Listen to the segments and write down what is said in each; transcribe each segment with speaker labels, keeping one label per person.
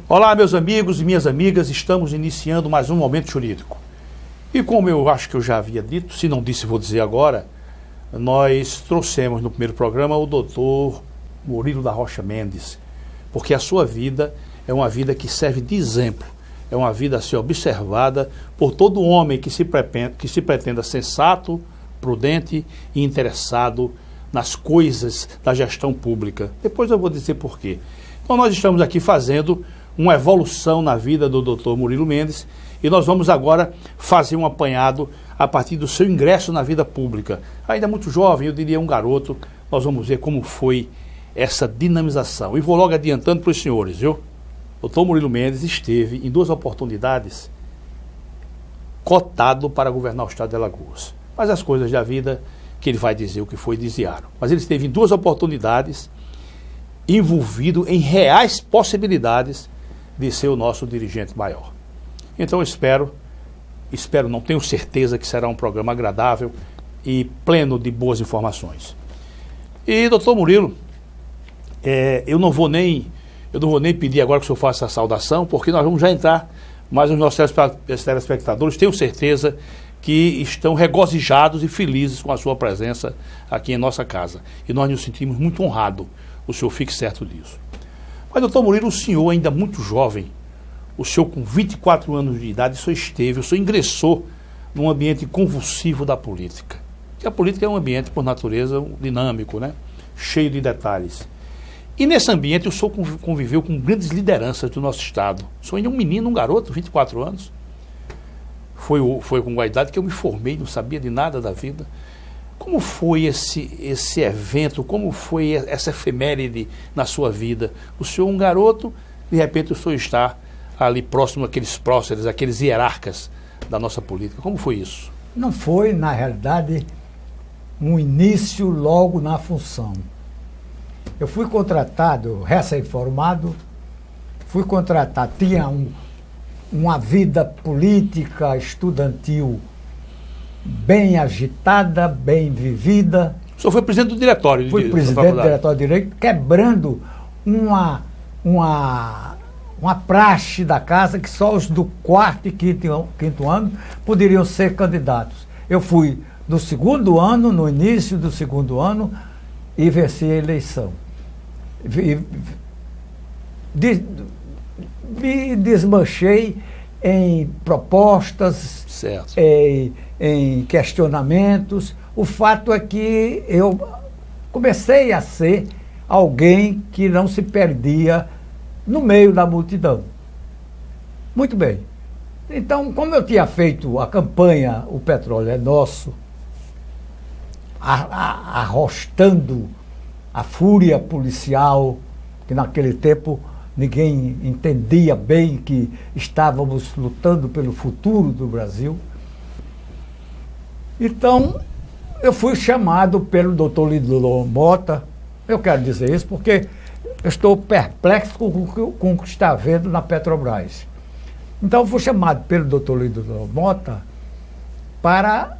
Speaker 1: Olá, meus amigos e minhas amigas, estamos iniciando mais um Momento Jurídico. E como eu acho que eu já havia dito, se não disse, vou dizer agora, nós trouxemos no primeiro programa o doutor Murilo da Rocha Mendes, porque a sua vida é uma vida que serve de exemplo, é uma vida a ser observada por todo homem que se pretenda sensato, prudente e interessado nas coisas da gestão pública. Depois eu vou dizer por quê. Então nós estamos aqui fazendo uma evolução na vida do Dr. Murilo Mendes e nós vamos agora fazer um apanhado a partir do seu ingresso na vida pública. Ainda muito jovem, eu diria um garoto, nós vamos ver como foi essa dinamização. E vou logo adiantando para os senhores, viu? O Dr. Murilo Mendes esteve em 2 oportunidades cotado para governar o estado de Alagoas. Mas as coisas da vida, que ele vai dizer o que foi, desviaram. Mas ele esteve em 2 oportunidades envolvido em reais possibilidades de ser o nosso dirigente maior. Então espero não, tenho certeza que será um programa agradável e pleno de boas informações. E doutor Murilo, eu não vou nem pedir agora que o senhor faça a saudação, porque nós vamos já entrar, mas os nossos telespectadores tenho certeza que estão regozijados e felizes com a sua presença aqui em nossa casa. E nós nos sentimos muito honrados, o senhor fique certo disso. Mas, doutor Murilo, o senhor ainda muito jovem, o senhor com 24 anos de idade, o senhor ingressou num ambiente convulsivo da política. Porque a política é um ambiente, por natureza, dinâmico, né? Cheio de detalhes. E nesse ambiente o senhor conviveu com grandes lideranças do nosso estado. O senhor ainda é um menino, um garoto, 24 anos. Foi com a idade que eu me formei, não sabia de nada da vida. Como foi esse evento, como foi essa efeméride na sua vida? O senhor, um garoto, de repente o senhor está ali próximo àqueles próceres, aqueles hierarcas da nossa política. Como foi isso?
Speaker 2: Não foi, na realidade, um início logo na função. Eu fui contratado, recém-formado, tinha uma vida política estudantil bem agitada, bem vivida.
Speaker 1: O senhor foi presidente do diretório?
Speaker 2: Fui presidente do diretório de direito, quebrando uma praxe da casa que só os do 4º e 5º ano poderiam ser candidatos. Eu fui no 2º ano, no início do 2º ano, e venci a eleição. Me desmanchei em propostas, em questionamentos. O fato é que eu comecei a ser alguém que não se perdia no meio da multidão. Muito bem. Então, como eu tinha feito a campanha O Petróleo é Nosso, arrostando a fúria policial, que naquele tempo ninguém entendia bem que estávamos lutando pelo futuro do Brasil. Então, eu fui chamado pelo doutor Lidlon Mota. Eu quero dizer isso porque eu estou perplexo com o que está vendo na Petrobras. Então, eu fui chamado pelo doutor Lidlon Mota para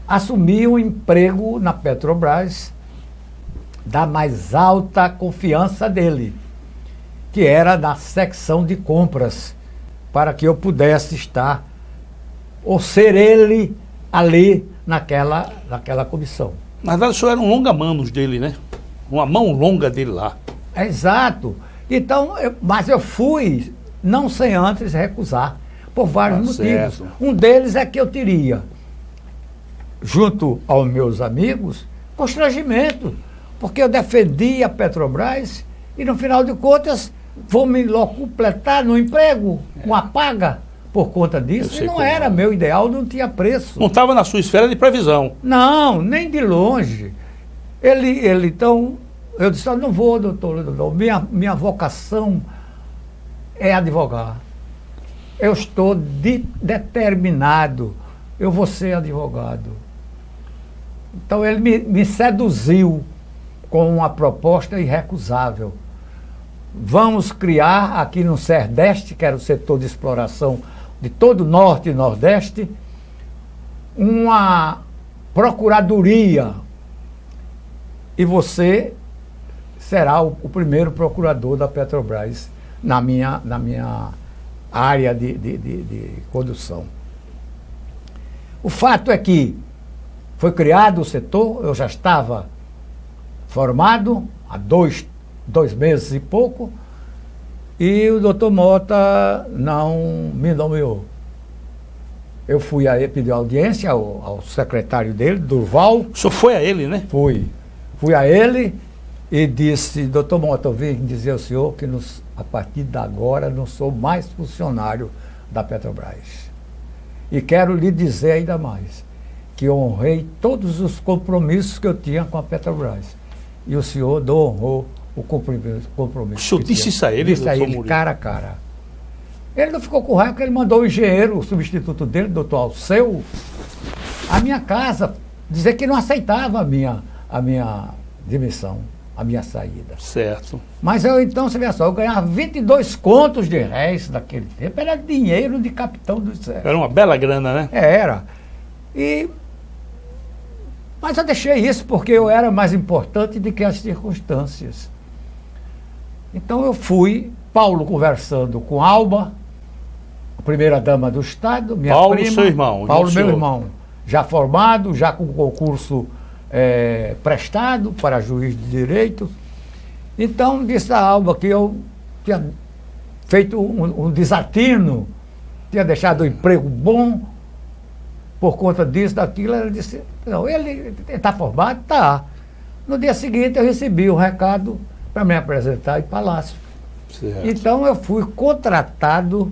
Speaker 2: assumir um emprego na Petrobras da mais alta confiança dele, que era na secção de compras, para que eu pudesse estar, ou ser ele ali naquela comissão.
Speaker 1: Na verdade, o senhor era um longa-manos dele, né? Uma mão longa dele lá.
Speaker 2: Exato. Então, mas eu fui, não sem antes recusar, por vários motivos. Certo. Um deles é que eu teria, junto aos meus amigos, constrangimento, porque eu defendi a Petrobras e, no final de contas, vou me locupletar no emprego, uma paga por conta disso. E não era meu ideal, não tinha preço.
Speaker 1: Não estava na sua esfera de previsão.
Speaker 2: Não, nem de longe. Então, eu disse, não vou, doutor, minha vocação é advogar. Eu estou determinado, eu vou ser advogado. Então, ele me seduziu com uma proposta irrecusável. Vamos criar aqui no Serdeste, que era o setor de exploração de todo o Norte e Nordeste, uma procuradoria. E você será o primeiro procurador da Petrobras na minha área de condução. O fato é que foi criado o setor, eu já estava formado há dois meses e pouco, e o doutor Mota não me nomeou. Eu fui a ele pedir audiência ao secretário dele, Durval.
Speaker 1: O senhor foi a ele, né?
Speaker 2: Fui a ele e disse: doutor Mota, eu vim dizer ao senhor que a partir de agora não sou mais funcionário da Petrobras. E quero lhe dizer ainda mais, que honrei todos os compromissos que eu tinha com a Petrobras. E o senhor não honrou o compromisso.
Speaker 1: O senhor disse isso a ele?
Speaker 2: Disse a ele, cara a cara. Ele não ficou com raiva, porque ele mandou o engenheiro, o substituto dele, doutor Alceu, à minha casa, dizer que não aceitava a minha demissão, a minha saída.
Speaker 1: Certo.
Speaker 2: Mas eu, então, você vê só, eu ganhava 22 contos de réis naquele tempo, era dinheiro de capitão do céu.
Speaker 1: Era uma bela grana, né?
Speaker 2: Era. Mas eu deixei isso porque eu era mais importante do que as circunstâncias. Então eu fui, Paulo conversando com Alba, a primeira-dama do Estado, minha
Speaker 1: Paulo,
Speaker 2: prima.
Speaker 1: seu irmão.
Speaker 2: Paulo, meu irmão, já formado, já com concurso prestado para juiz de direito. Então disse a Alba que eu tinha feito um desatino, tinha deixado um emprego bom por conta disso, daquilo. Ela disse, não, ele está formado? Está. No dia seguinte eu recebi o recado para me apresentar em Palácio.
Speaker 1: Certo.
Speaker 2: Então eu fui contratado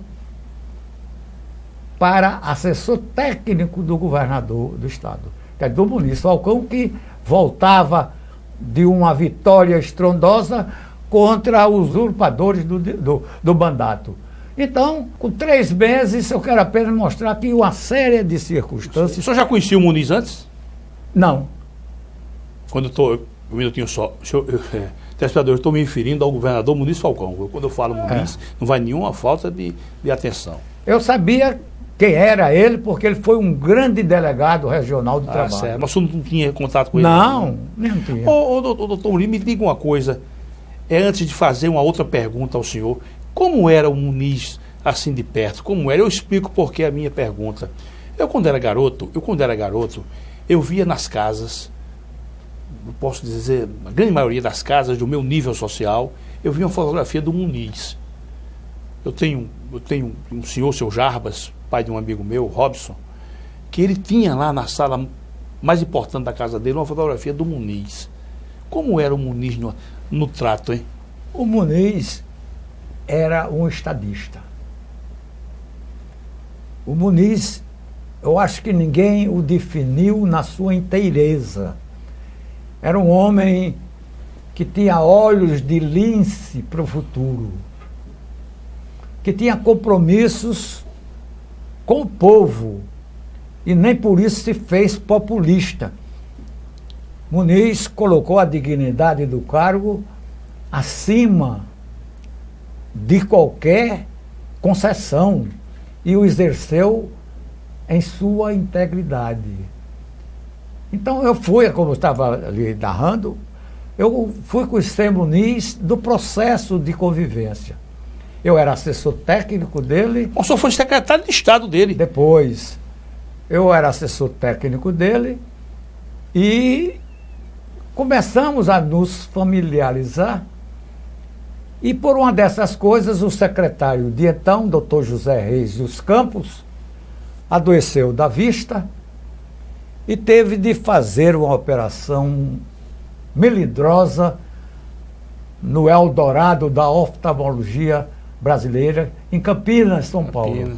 Speaker 2: para assessor técnico do governador do estado, que é do Muniz Falcão, que voltava de uma vitória estrondosa contra os usurpadores do mandato. Então, com 3 meses, eu quero apenas mostrar que uma série de circunstâncias...
Speaker 1: O senhor já conhecia o Muniz antes?
Speaker 2: Não.
Speaker 1: Quando eu estou... Um minutinho só. Telespectador, eu estou me referindo ao governador Muniz Falcão. Quando eu falo Muniz, não vai nenhuma falta de atenção.
Speaker 2: Eu sabia quem era ele, porque ele foi um grande delegado regional do trabalho.
Speaker 1: Certo. Mas o senhor não tinha contato com ele?
Speaker 2: Não tinha.
Speaker 1: Doutor Muniz, me diga uma coisa. Antes de fazer uma outra pergunta ao senhor, como era o Muniz assim de perto? Como era? Eu explico por que a minha pergunta. Eu quando era garoto, eu via nas casas, eu posso dizer, a grande maioria das casas do meu nível social, eu via uma fotografia do Muniz. Eu tenho um senhor, seu Jarbas, pai de um amigo meu, Robson, que ele tinha lá na sala mais importante da casa dele uma fotografia do Muniz. Como era o Muniz no trato, hein?
Speaker 2: O Muniz era um estadista. O Muniz, eu acho que ninguém o definiu na sua inteireza. Era um homem que tinha olhos de lince para o futuro, que tinha compromissos com o povo e nem por isso se fez populista. Muniz colocou a dignidade do cargo acima de qualquer concessão e o exerceu em sua integridade. Então eu fui, como eu estava ali narrando, eu fui conhecer Muniz do processo de convivência. Eu era assessor técnico dele.
Speaker 1: O senhor foi secretário de Estado dele.
Speaker 2: Depois, eu era assessor técnico dele e começamos a nos familiarizar. E por uma dessas coisas, o secretário de então, doutor José Reis dos Campos, adoeceu da vista e teve de fazer uma operação melindrosa no Eldorado da oftalmologia brasileira, em Campinas, São Paulo.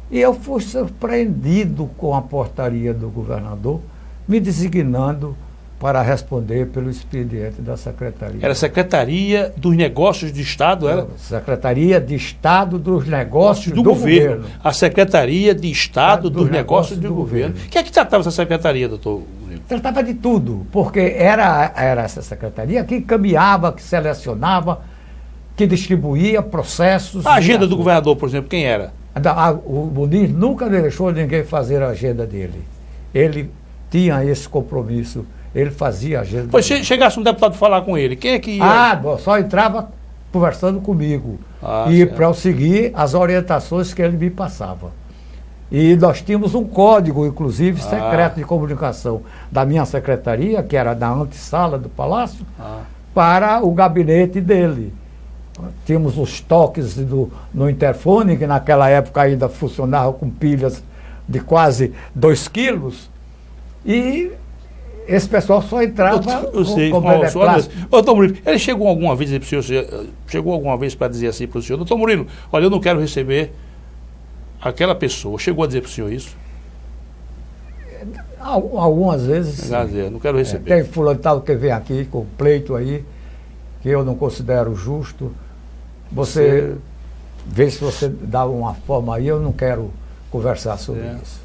Speaker 2: E eu fui surpreendido com a portaria do governador, me designando para responder pelo expediente da Secretaria.
Speaker 1: Era a Secretaria dos Negócios de Estado, era?
Speaker 2: Secretaria de Estado dos Negócios do Governo.
Speaker 1: A Secretaria de Estado dos Negócios do Governo. O que é que tratava essa secretaria, doutor?
Speaker 2: Tratava de tudo, porque era essa secretaria que encaminhava, que selecionava, que distribuía processos.
Speaker 1: A agenda do governador, por exemplo, quem era?
Speaker 2: O Muniz nunca deixou ninguém fazer a agenda dele. Ele tinha esse compromisso. Ele fazia a agenda.
Speaker 1: Pois chegasse um deputado falar com ele, quem é que ia?
Speaker 2: Só entrava conversando comigo.
Speaker 1: Ah,
Speaker 2: E
Speaker 1: certo.
Speaker 2: para eu seguir as orientações que ele me passava. E nós tínhamos um código, inclusive, secreto de comunicação da minha secretaria, que era da antessala do Palácio, para o gabinete dele. Tínhamos os toques no interfone, que naquela época ainda funcionava com pilhas de quase 2 quilos. E esse pessoal só entrava
Speaker 1: Eu sei,
Speaker 2: com beneplácito.
Speaker 1: doutor Murilo, ele chegou alguma vez para o senhor, chegou alguma vez para dizer assim para o senhor, doutor Murilo, olha, eu não quero receber aquela pessoa. Chegou a dizer para o senhor isso?
Speaker 2: Algumas vezes.
Speaker 1: Não quero receber.
Speaker 2: Tem fulano tal que vem aqui com pleito aí, que eu não considero justo. Você vê se você dá uma forma aí, eu não quero conversar sobre isso.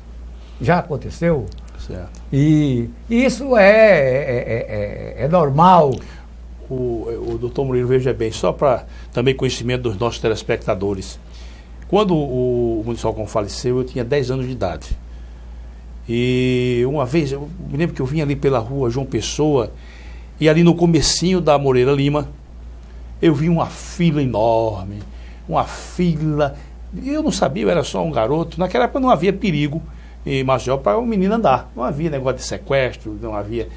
Speaker 2: Já aconteceu?
Speaker 1: Certo.
Speaker 2: E isso é normal.
Speaker 1: O doutor Murilo, veja bem, só para também conhecimento dos nossos telespectadores. Quando o Muniz Falcão faleceu, eu tinha 10 anos de idade. E uma vez, eu me lembro que eu vim ali pela rua João Pessoa, e ali no comecinho da Moreira Lima, eu vi uma fila enorme, uma fila. Eu não sabia, eu era só um garoto. Naquela época não havia perigo em Maceió para um menino andar. Não havia negócio de sequestro, não havia.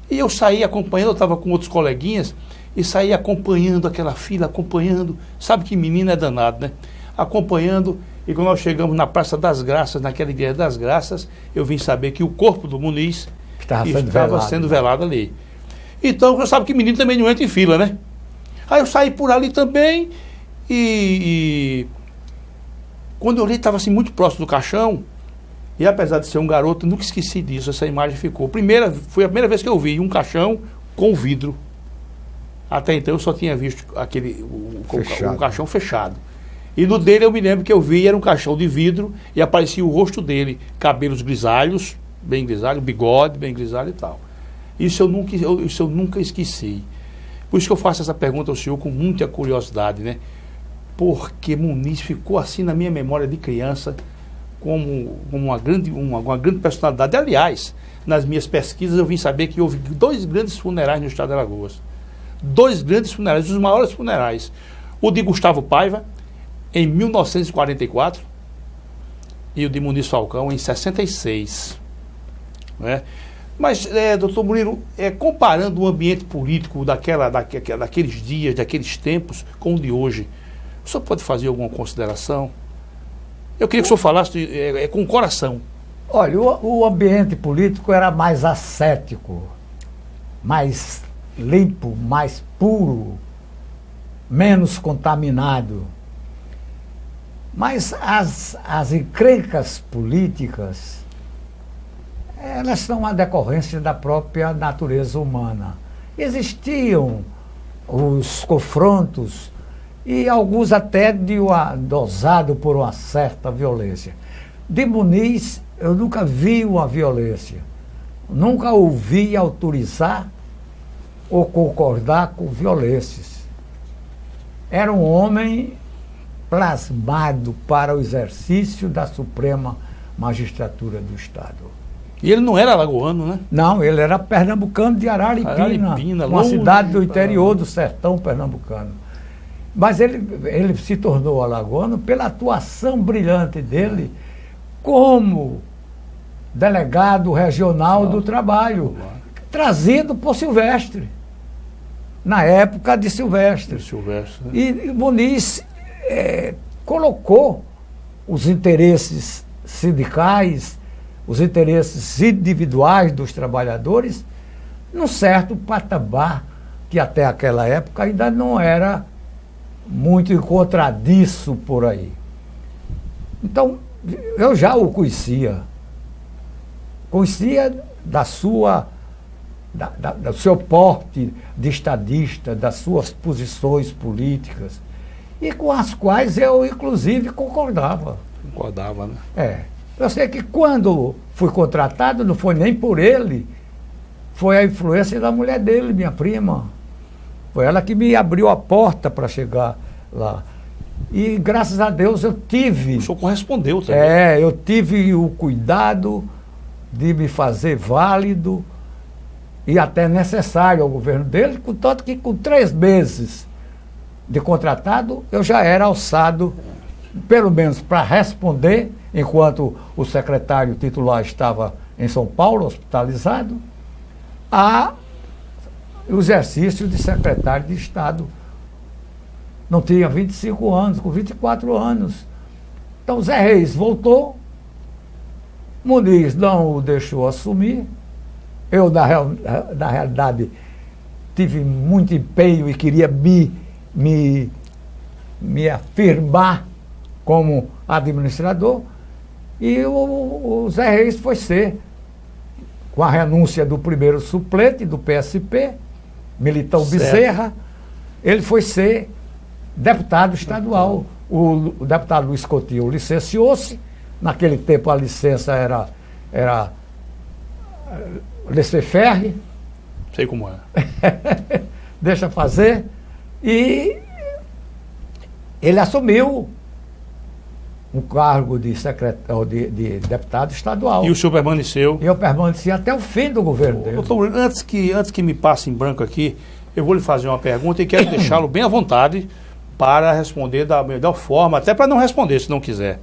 Speaker 1: E eu saí acompanhando, eu estava com outros coleguinhas, e saí acompanhando aquela fila, acompanhando. Sabe que menino é danado, né? Acompanhando, e quando nós chegamos na Praça das Graças, naquela igreja das Graças, eu vim saber que o corpo do Muniz estava sendo velado ali. Então, você sabe que menino também não entra em fila, né? Aí eu saí por ali também, e quando eu olhei, estava assim muito próximo do caixão, e apesar de ser um garoto, nunca esqueci disso, essa imagem ficou. Foi a primeira vez que eu vi um caixão com vidro. Até então eu só tinha visto o caixão fechado. E no dele eu me lembro que eu vi, era um caixão de vidro, e aparecia o rosto dele, cabelos grisalhos, bem grisalho, bigode, bem grisalho e tal. Isso eu nunca esqueci. Por isso que eu faço essa pergunta ao senhor com muita curiosidade, né? Porque Muniz ficou assim na minha memória de criança, como uma grande personalidade. Aliás, nas minhas pesquisas eu vim saber que houve 2 grandes funerais no estado de Alagoas. 2 grandes funerais, os maiores funerais. O de Gustavo Paiva, em 1944, e o de Muniz Falcão, em 66. Né? Mas, doutor Murilo, comparando o ambiente político daqueles dias, daqueles tempos, com o de hoje, o senhor pode fazer alguma consideração? Eu queria que o senhor falasse com o coração.
Speaker 2: Olha, o ambiente político era mais ascético, mais limpo, mais puro, menos contaminado. Mas as encrencas políticas, elas são a decorrência da própria natureza humana. Existiam os confrontos, e alguns até dosado por uma certa violência. De Muniz, eu nunca vi uma violência. Nunca ouvi autorizar ou concordar com violências. Era um homem plasmado para o exercício da Suprema Magistratura do Estado.
Speaker 1: E ele não era alagoano, né?
Speaker 2: Não, ele era pernambucano de Araripina, uma cidade do interior do sertão pernambucano. Mas ele se tornou alagoano pela atuação brilhante dele como delegado regional do trabalho, trazido por Silvestre, na época de Silvestre.
Speaker 1: Né?
Speaker 2: E Muniz colocou os interesses sindicais, os interesses individuais dos trabalhadores num certo patamar que até aquela época ainda não era muito encontradiço por aí. Então, eu já o conhecia do seu porte de estadista, das suas posições políticas, e com as quais eu, inclusive, concordava.
Speaker 1: Concordava, né?
Speaker 2: Eu sei que quando fui contratado, não foi nem por ele, foi a influência da mulher dele, minha prima. Foi ela que me abriu a porta para chegar lá. E, graças a Deus, eu tive...
Speaker 1: O senhor correspondeu também.
Speaker 2: Eu tive o cuidado de me fazer válido e até necessário ao governo dele, contanto que com 3 meses de contratado, eu já era alçado, pelo menos para responder, enquanto o secretário titular estava em São Paulo, hospitalizado, a o exercício de secretário de Estado. Não tinha 25 anos, com 24 anos. Então Zé Reis voltou, Muniz não o deixou assumir. Eu, na realidade, tive muito empenho e queria me afirmar como administrador, e o Zé Reis foi ser, com a renúncia do primeiro suplente do PSP, Militão Bezerra, ele foi ser deputado estadual. O deputado Luiz Coutinho licenciou-se, naquele tempo a licença era laissez-faire.
Speaker 1: Sei como é.
Speaker 2: Deixa fazer. E ele assumiu um cargo de secretário, de deputado estadual.
Speaker 1: E o senhor permaneceu?
Speaker 2: E eu permaneci até o fim do governo dele.
Speaker 1: Doutor, antes que me passe em branco aqui, eu vou lhe fazer uma pergunta e quero deixá-lo bem à vontade para responder da melhor forma, até para não responder se não quiser.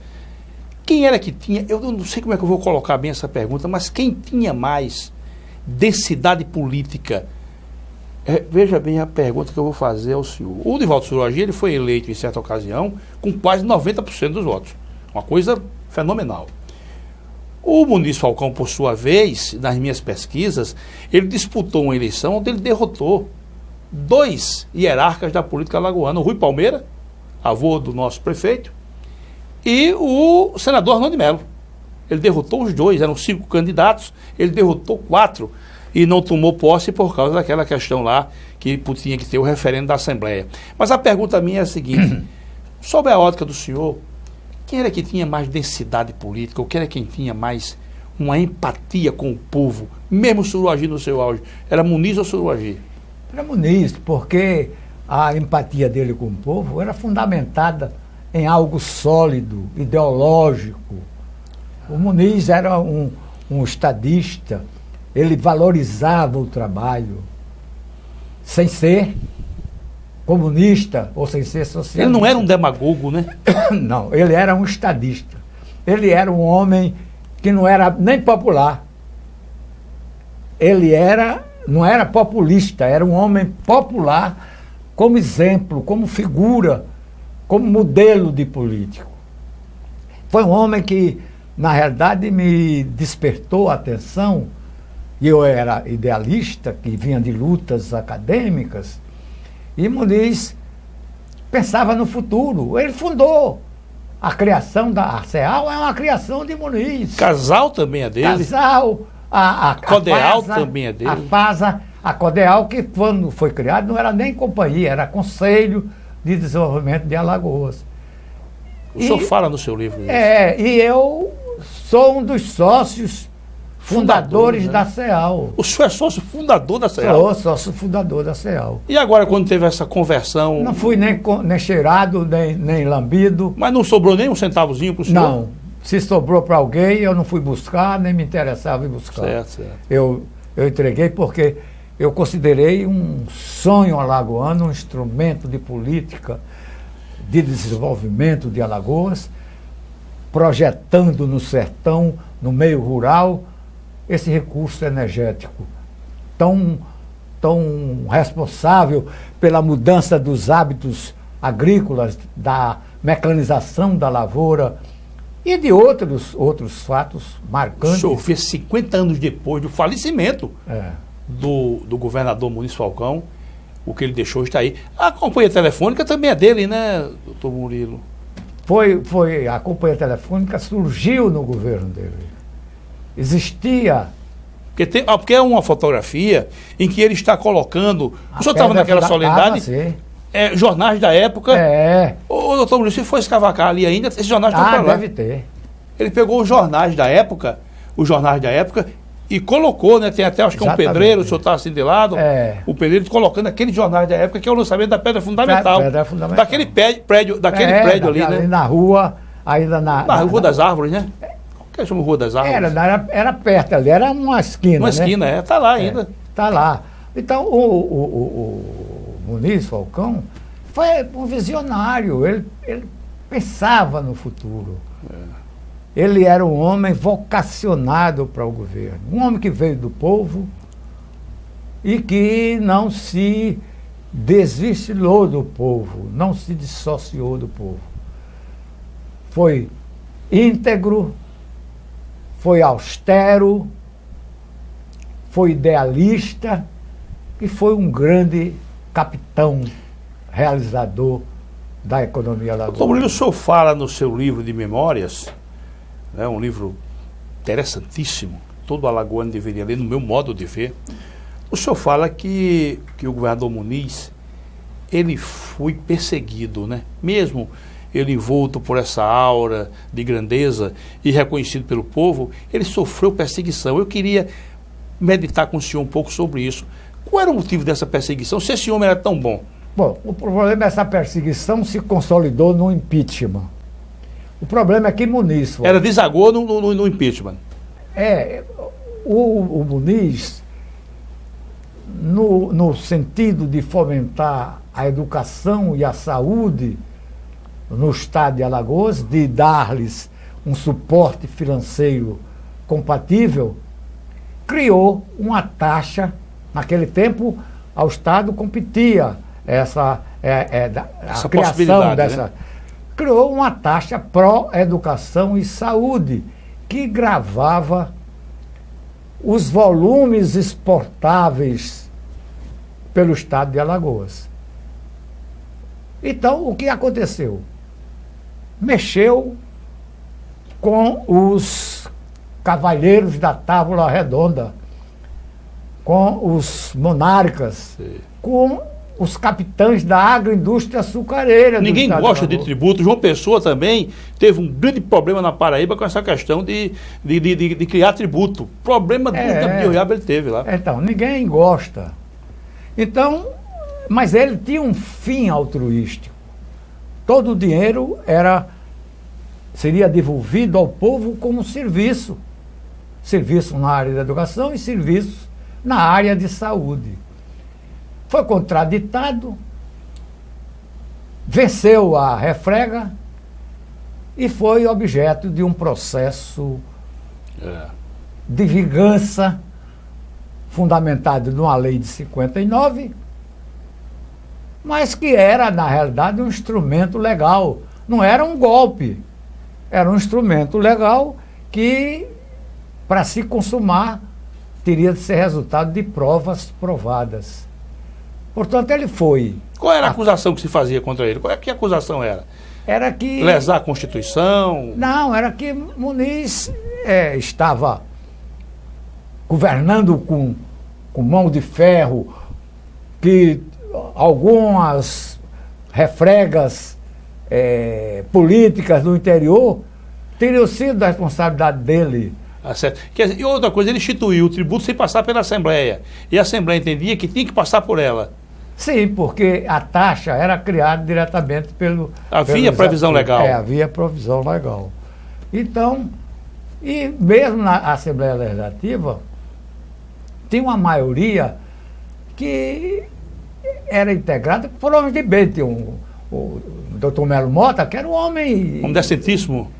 Speaker 1: Quem era que tinha, eu não sei como é que eu vou colocar bem essa pergunta, mas quem tinha mais densidade política? Veja bem a pergunta que eu vou fazer ao senhor. O Divaldo Suragi, ele foi eleito em certa ocasião com quase 90% dos votos. Uma coisa fenomenal. O Muniz Falcão, por sua vez, nas minhas pesquisas, ele disputou uma eleição onde ele derrotou dois hierarcas da política alagoana, o Rui Palmeira, avô do nosso prefeito, e o senador Arnaldo de Melo. Ele derrotou os dois, eram 5 candidatos, ele derrotou 4 e não tomou posse por causa daquela questão lá que tinha que ter o referendo da Assembleia. Mas a pergunta minha é a seguinte, sob a ótica do senhor, quem era que tinha mais densidade política, ou quem era quem tinha mais uma empatia com o povo, mesmo Suragi no seu auge? Era Muniz ou Suragi?
Speaker 2: Era Muniz, porque a empatia dele com o povo era fundamentada em algo sólido, ideológico. O Muniz era um estadista, ele valorizava o trabalho, sem ser comunista ou sem ser socialista.
Speaker 1: Ele não era um demagogo, né?
Speaker 2: Não, ele era um estadista. Ele era um homem que não era nem popular. Ele não era populista, era um homem popular como exemplo, como figura, como modelo de político. Foi um homem que, na realidade, me despertou a atenção, e eu era idealista, que vinha de lutas acadêmicas, e Muniz pensava no futuro. Ele fundou a criação da CEAL, é uma criação de Muniz.
Speaker 1: Casal também é dele?
Speaker 2: Casal, a
Speaker 1: Codeal
Speaker 2: FASA,
Speaker 1: também é dele?
Speaker 2: A FASA, a Codeal, que quando foi criado não era nem companhia, era Conselho de Desenvolvimento de Alagoas.
Speaker 1: O senhor fala no seu livro isso.
Speaker 2: E eu sou um dos sócios fundadores,
Speaker 1: né,
Speaker 2: da CEAL.
Speaker 1: O senhor é sócio fundador da CEAL?
Speaker 2: Sou sócio fundador da CEAL.
Speaker 1: E agora, quando teve essa conversão...
Speaker 2: Não fui nem cheirado, nem lambido.
Speaker 1: Mas não sobrou nem um centavozinho para o senhor?
Speaker 2: Não. Se sobrou para alguém, eu não fui buscar, nem me interessava em buscar.
Speaker 1: Certo.
Speaker 2: Eu entreguei porque eu considerei um sonho alagoano, um instrumento de política, de desenvolvimento de Alagoas, projetando no sertão, no meio rural, esse recurso energético tão responsável pela mudança dos hábitos agrícolas, da mecanização da lavoura e de outros fatos marcantes.
Speaker 1: O senhor fez 50 anos depois do falecimento do governador Muniz Falcão, o que ele deixou está aí. A companhia telefônica também é dele, né, doutor Murilo?
Speaker 2: A companhia telefônica surgiu no governo dele. Existia...
Speaker 1: Porque é uma fotografia em que ele está colocando... O senhor estava naquela solenidade? Jornais da época. Ô, doutor Murilo, se for escavacar ali ainda, esses jornais estão para lá.
Speaker 2: Deve ter.
Speaker 1: Ele pegou os jornais da época, e colocou, né? Tem até, acho que é um pedreiro, o senhor está assim de lado, o pedreiro colocando aqueles jornais da época, que é o lançamento da Pedra Fundamental. Daquele prédio ali, né?
Speaker 2: Na rua, ainda na
Speaker 1: Rua das Árvores, né? Que chama Rua das Árvores?
Speaker 2: Era perto ali, era uma esquina.
Speaker 1: Uma esquina, está lá ainda.
Speaker 2: Está lá. Então, o Muniz Falcão foi um visionário, ele pensava no futuro. Ele era um homem vocacionado para o governo, um homem que veio do povo e que não se desvencilhou do povo, não se dissociou do povo. Foi íntegro, foi austero, foi idealista e foi um grande capitão realizador da economia alagoana.
Speaker 1: Doutor Murilo, o senhor fala no seu livro de memórias, né, um livro interessantíssimo, todo alagoano deveria ler, no meu modo de ver. O senhor fala que o governador Muniz, ele foi perseguido, né? Mesmo ele envolto por essa aura de grandeza e reconhecido pelo povo, ele sofreu perseguição. Eu queria meditar com o senhor um pouco sobre isso. Qual era o motivo dessa perseguição, se esse homem era tão bom?
Speaker 2: Bom, o problema dessa perseguição se consolidou no impeachment. O problema é que Muniz...
Speaker 1: Era desagou no impeachment.
Speaker 2: O Muniz, no sentido de fomentar a educação e a saúde no estado de Alagoas, de dar-lhes um suporte financeiro compatível, criou uma taxa. Naquele tempo, ao Estado competia essa criação dessa. Né? Criou uma taxa pró-educação e saúde, que gravava os volumes exportáveis pelo Estado de Alagoas. Então, o que aconteceu? Mexeu com os cavalheiros da Tábua Redonda, com os monarcas, sim, com os capitães da agroindústria açucareira.
Speaker 1: Ninguém gosta de tributo. João Pessoa também teve um grande problema na Paraíba com essa questão de criar tributo. Problema do Piauiaba ele teve lá.
Speaker 2: Então, ninguém gosta. Então, mas ele tinha um fim altruístico. Todo o dinheiro seria devolvido ao povo como serviço. Serviço na área da educação e serviço na área de saúde. Foi contraditado, venceu a refrega e foi objeto de um processo de vingança fundamentado numa lei de 59, mas que era, na realidade, um instrumento legal. Não era um golpe, era um instrumento legal que, para se consumar, teria de ser resultado de provas provadas. Portanto, ele foi...
Speaker 1: Qual era a acusação que se fazia contra ele? Que acusação era?
Speaker 2: Era que...
Speaker 1: Lesar a Constituição?
Speaker 2: Não, era que Muniz estava governando com mão de ferro, que algumas refregas políticas no interior teriam sido da responsabilidade dele.
Speaker 1: Certo. Quer dizer, e outra coisa, ele instituiu o tributo sem passar pela Assembleia. E a Assembleia entendia que tinha que passar por ela.
Speaker 2: Sim, porque a taxa era criada diretamente pelo...
Speaker 1: Havia previsão legal.
Speaker 2: Havia provisão legal. Então, e mesmo na Assembleia Legislativa, tinha uma maioria que era integrada por homens de bem. Tinha o Dr. Melo Mota, que era um homem...
Speaker 1: Um decentíssimo.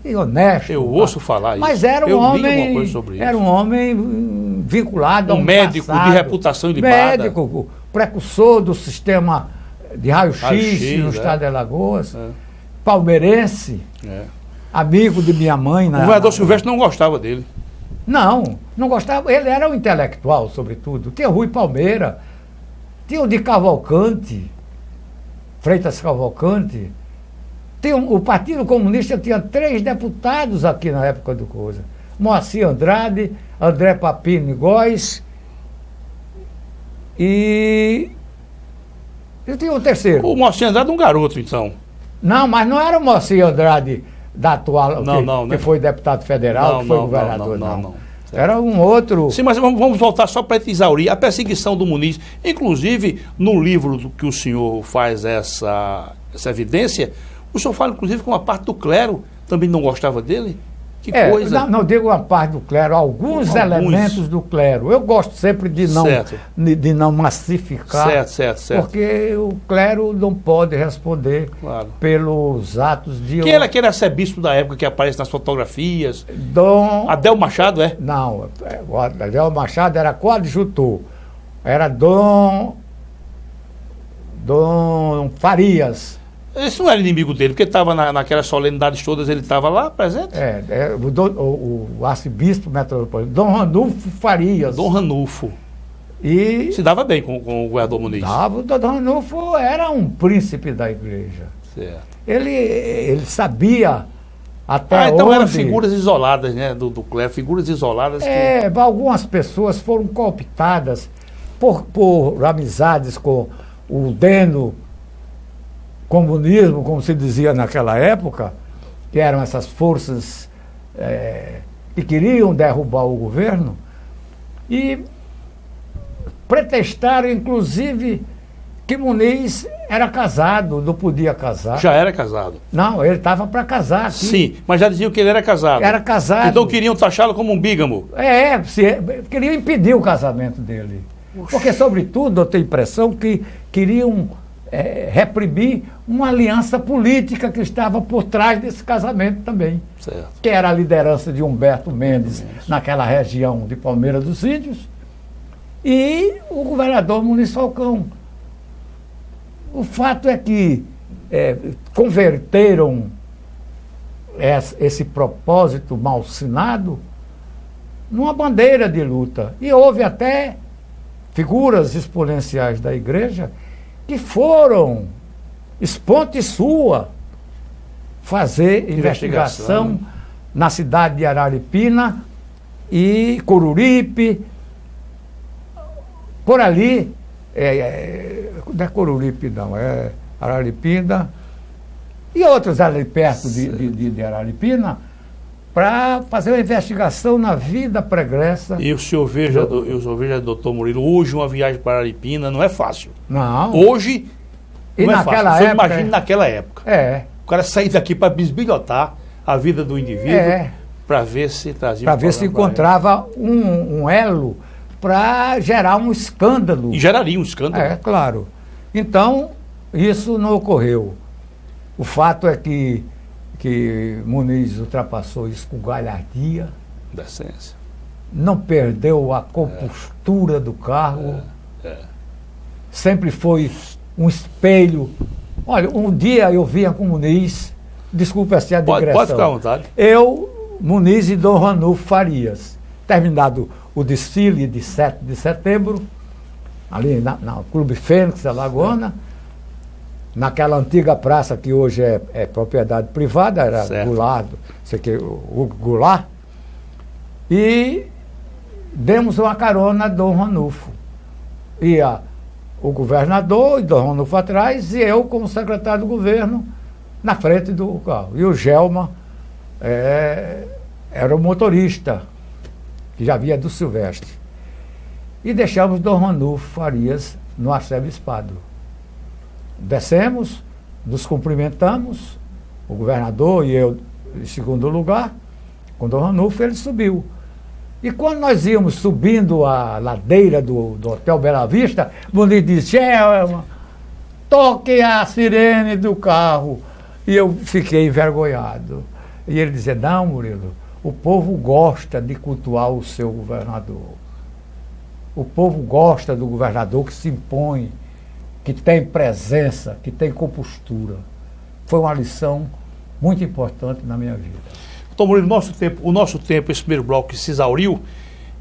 Speaker 2: E honesto.
Speaker 1: Eu ouço falar isso.
Speaker 2: Mas era um homem...
Speaker 1: li alguma coisa sobre isso.
Speaker 2: Era um homem vinculado a um
Speaker 1: médico
Speaker 2: passado,
Speaker 1: de reputação ilibada.
Speaker 2: Médico, precursor do sistema de raio-x no estado de Alagoas. Palmeirense. Amigo de minha mãe.
Speaker 1: O governador Silvestre não gostava dele.
Speaker 2: Não gostava. Ele era um intelectual, sobretudo. Tinha Rui Palmeira, tinha o de Cavalcante, Freitas Cavalcante. O Partido Comunista tinha 3 deputados aqui na época do coisa. Moacir Andrade, André Papini Góes e tinha o terceiro.
Speaker 1: O Moacir Andrade é um garoto, então.
Speaker 2: Não, mas não era o Moacir Andrade da atual, que foi deputado federal, que foi governador, não. Era um outro...
Speaker 1: Sim, mas vamos voltar só para exaurir a perseguição do Muniz. Inclusive, no livro do que o senhor faz essa evidência, o senhor fala, inclusive, que uma parte do clero também não gostava dele? Que coisa.
Speaker 2: Não digo a parte do clero, alguns elementos do clero. Eu gosto sempre de não massificar,
Speaker 1: certo.
Speaker 2: porque o clero não pode responder pelos atos de...
Speaker 1: Quem era aquele arcebispo da época que aparece nas fotografias?
Speaker 2: Dom...
Speaker 1: Adel Machado, é?
Speaker 2: Não, o Adel Machado era coadjutor. Era Dom Farias.
Speaker 1: Esse não era inimigo dele, porque estava naquelas solenidades todas, ele estava lá presente?
Speaker 2: O arcebispo metropolitano, Dom Ranulfo Farias.
Speaker 1: Dom Ranulfo.
Speaker 2: E
Speaker 1: se dava bem com o governador Muniz?
Speaker 2: O Dom Ranulfo era um príncipe da igreja.
Speaker 1: Certo.
Speaker 2: Ele sabia até onde...
Speaker 1: então eram figuras isoladas, né, do clero, figuras isoladas.
Speaker 2: Algumas pessoas foram cooptadas por amizades com o Deno comunismo, como se dizia naquela época, que eram essas forças que queriam derrubar o governo, e pretextaram, inclusive, que Muniz era casado, não podia casar.
Speaker 1: Já era casado?
Speaker 2: Não, ele estava para casar aqui.
Speaker 1: Sim, mas já diziam que ele era casado.
Speaker 2: Era casado.
Speaker 1: Então queriam taxá-lo como um bígamo.
Speaker 2: Queriam impedir o casamento dele. Porque, sobretudo, eu tenho a impressão que queriam reprimir uma aliança política que estava por trás desse casamento também.
Speaker 1: Certo.
Speaker 2: Que era a liderança de Humberto Mendes naquela região de Palmeira dos Índios e o governador Muniz Falcão. O fato é que converteram esse propósito malsinado numa bandeira de luta. E houve até figuras exponenciais da igreja que foram, esponte sua, fazer investigação na cidade de Araripina e Coruripe, por ali, não é Coruripe não, é Araripina e outros ali perto de Araripina, para fazer uma investigação na vida pregressa.
Speaker 1: E o senhor veja, doutor Murilo, hoje uma viagem para Araripina não é fácil.
Speaker 2: Não.
Speaker 1: Hoje não é fácil. Você imagina naquela época. O cara sair daqui para bisbilhotar a vida do indivíduo para ver se trazia
Speaker 2: para ver se encontrava um elo para gerar um escândalo.
Speaker 1: E geraria um escândalo.
Speaker 2: Claro. Então, isso não ocorreu. O fato é que Muniz ultrapassou isso com galhardia.
Speaker 1: Decência.
Speaker 2: Não perdeu a compostura do cargo. Sempre foi um espelho. Olha, um dia eu vinha com Muniz, desculpa assim a digressão.
Speaker 1: Pode ficar à vontade.
Speaker 2: Eu, Muniz e Dom Ranulfo Farias. Terminado o desfile de 7 de setembro, ali no Clube Fênix, Alagoana, naquela antiga praça que hoje é propriedade privada, era Goulart, o Goulart, e demos uma carona a Dom Ranulfo. Ia o governador e Dom Ranulfo atrás, e eu como secretário do governo na frente do carro. E o Gelma era o motorista, que já vinha do Silvestre. E deixamos Dom Ranulfo Farias no arcebispado. Descemos, nos cumprimentamos, o governador e eu em segundo lugar, com Dom Ranulfo, ele subiu. E quando nós íamos subindo a ladeira do Hotel Bela Vista, Muniz disse: Gelma, toque a sirene do carro. E eu fiquei envergonhado. E ele dizia: não, Murilo, o povo gosta de cultuar o seu governador. O povo gosta do governador que se impõe, que tem presença, que tem compostura. Foi uma lição muito importante na minha vida.
Speaker 1: Então, Murilo, o nosso tempo, esse primeiro bloco se exauriu,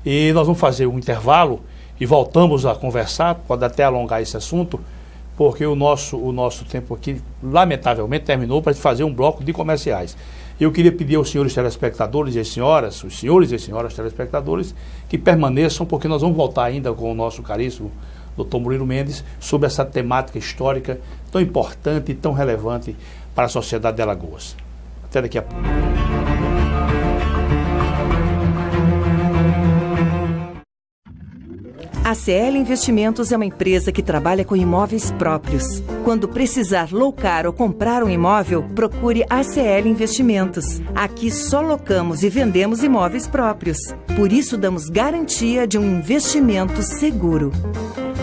Speaker 1: e nós vamos fazer um intervalo e voltamos a conversar, pode até alongar esse assunto, porque o nosso tempo aqui, lamentavelmente, terminou para fazer um bloco de comerciais. Eu queria pedir aos senhores telespectadores e às senhoras, os senhores e senhoras telespectadores, que permaneçam, porque nós vamos voltar ainda com o nosso caríssimo Dr. Murilo Mendes sobre essa temática histórica tão importante e tão relevante para a sociedade de Alagoas. Até daqui a pouco.
Speaker 3: A CL Investimentos é uma empresa que trabalha com imóveis próprios. Quando precisar locar ou comprar um imóvel, procure a CL Investimentos. Aqui só locamos e vendemos imóveis próprios. Por isso, damos garantia de um investimento seguro.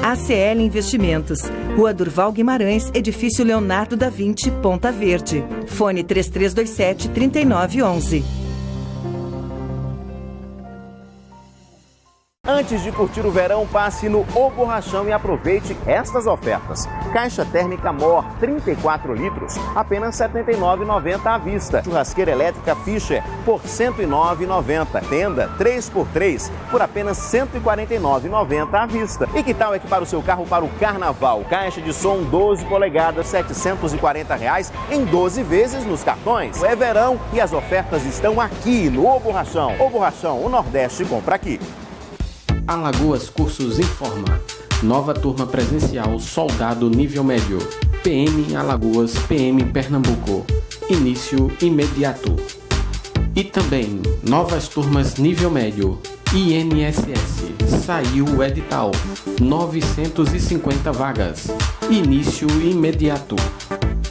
Speaker 3: ACL Investimentos, Rua Durval Guimarães, Edifício Leonardo da Vinci, Ponta Verde. Fone 3327-3911.
Speaker 4: Antes de curtir o verão, passe no O Borrachão e aproveite estas ofertas. Caixa térmica Mor, 34 litros, apenas R$ 79,90 à vista. Churrasqueira elétrica Fischer, por R$ 109,90. Tenda 3x3, por apenas R$ 149,90 à vista. E que tal equipar o seu carro para o carnaval? Caixa de som 12 polegadas, R$ 740 em 12 vezes nos cartões. É verão e as ofertas estão aqui no O Borrachão. O Borrachão, o Nordeste compra aqui.
Speaker 5: Alagoas Cursos informa. Nova turma presencial Soldado Nível Médio. PM Alagoas, PM Pernambuco. Início imediato. E também novas turmas Nível Médio. INSS. Saiu o edital. 950 vagas. Início imediato.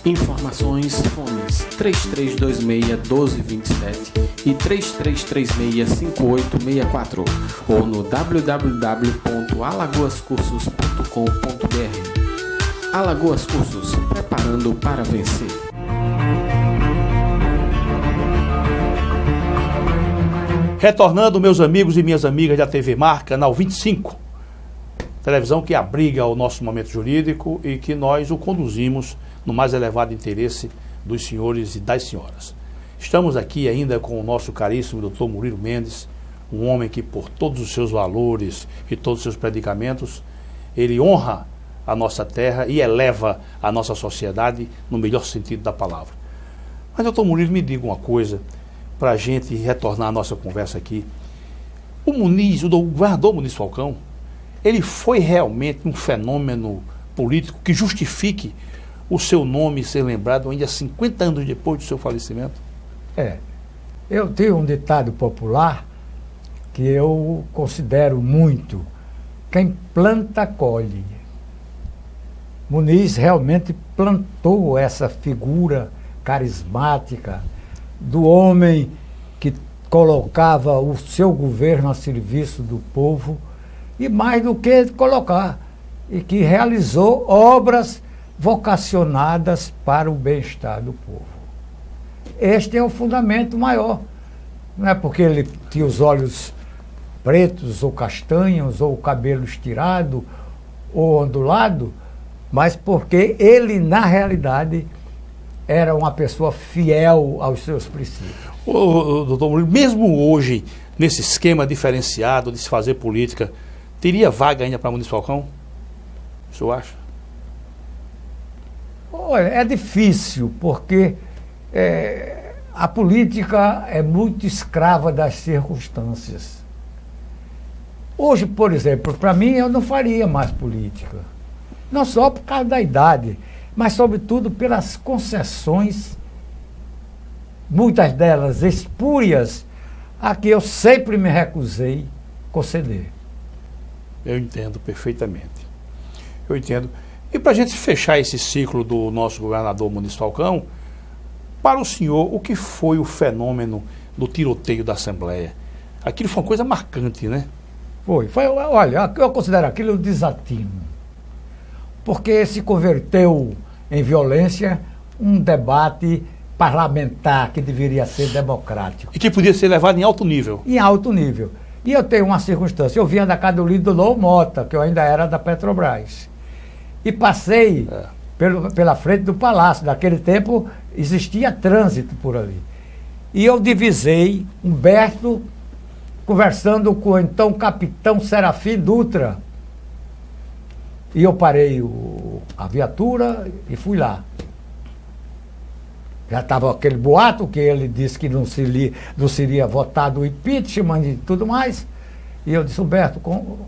Speaker 5: Informações, fones 3326-1227 e 3336-5864 ou no www.alagoascursos.com.br. Alagoas Cursos, preparando para vencer.
Speaker 1: Retornando, meus amigos e minhas amigas da TV Mar, canal 25, televisão que abriga o nosso momento jurídico e que nós o conduzimos no mais elevado interesse dos senhores e das senhoras. Estamos aqui ainda com o nosso caríssimo Dr. Murilo Mendes, um homem que, por todos os seus valores e todos os seus predicamentos, ele honra a nossa terra e eleva a nossa sociedade no melhor sentido da palavra. Mas, Dr. Murilo, me diga uma coisa, para a gente retornar a nossa conversa aqui. O governador Muniz Falcão, ele foi realmente um fenômeno político que justifique o seu nome ser lembrado ainda 50 anos depois do seu falecimento?
Speaker 2: Eu tenho um ditado popular que eu considero muito: quem planta, colhe. Muniz realmente plantou essa figura carismática do homem que colocava o seu governo a serviço do povo, e mais do que colocar, e que realizou obras vocacionadas para o bem-estar do povo. Este é o fundamento maior. Não é porque ele tinha os olhos pretos ou castanhos, ou o cabelo estirado ou ondulado, mas porque ele, na realidade, era uma pessoa fiel aos seus princípios.
Speaker 1: Doutor Murilo, mesmo hoje, nesse esquema diferenciado de se fazer política, teria vaga ainda para Muniz Falcão? O senhor acha?
Speaker 2: Olha, é difícil, porque a política é muito escrava das circunstâncias. Hoje, por exemplo, para mim, eu não faria mais política. Não só por causa da idade, mas, sobretudo, pelas concessões, muitas delas espúrias, a que eu sempre me recusei conceder.
Speaker 1: Eu entendo perfeitamente. Eu entendo. E para a gente fechar esse ciclo do nosso governador Muniz Falcão, para o senhor, o que foi o fenômeno do tiroteio da Assembleia? Aquilo foi uma coisa marcante, né?
Speaker 2: Olha, eu considero aquilo um desatino, porque se converteu em violência um debate parlamentar que deveria ser democrático.
Speaker 1: E que podia ser levado em alto nível.
Speaker 2: Em alto nível. E eu tenho uma circunstância, eu vinha da casa do Lidolô Mota, que eu ainda era da Petrobras, e passei pela frente do palácio. Naquele tempo existia trânsito por ali. E eu divisei Humberto conversando com o então capitão Serafim Dutra. E eu parei a viatura e fui lá. Já estava aquele boato que ele disse que não seria votado o impeachment e tudo mais. E eu disse: Humberto, o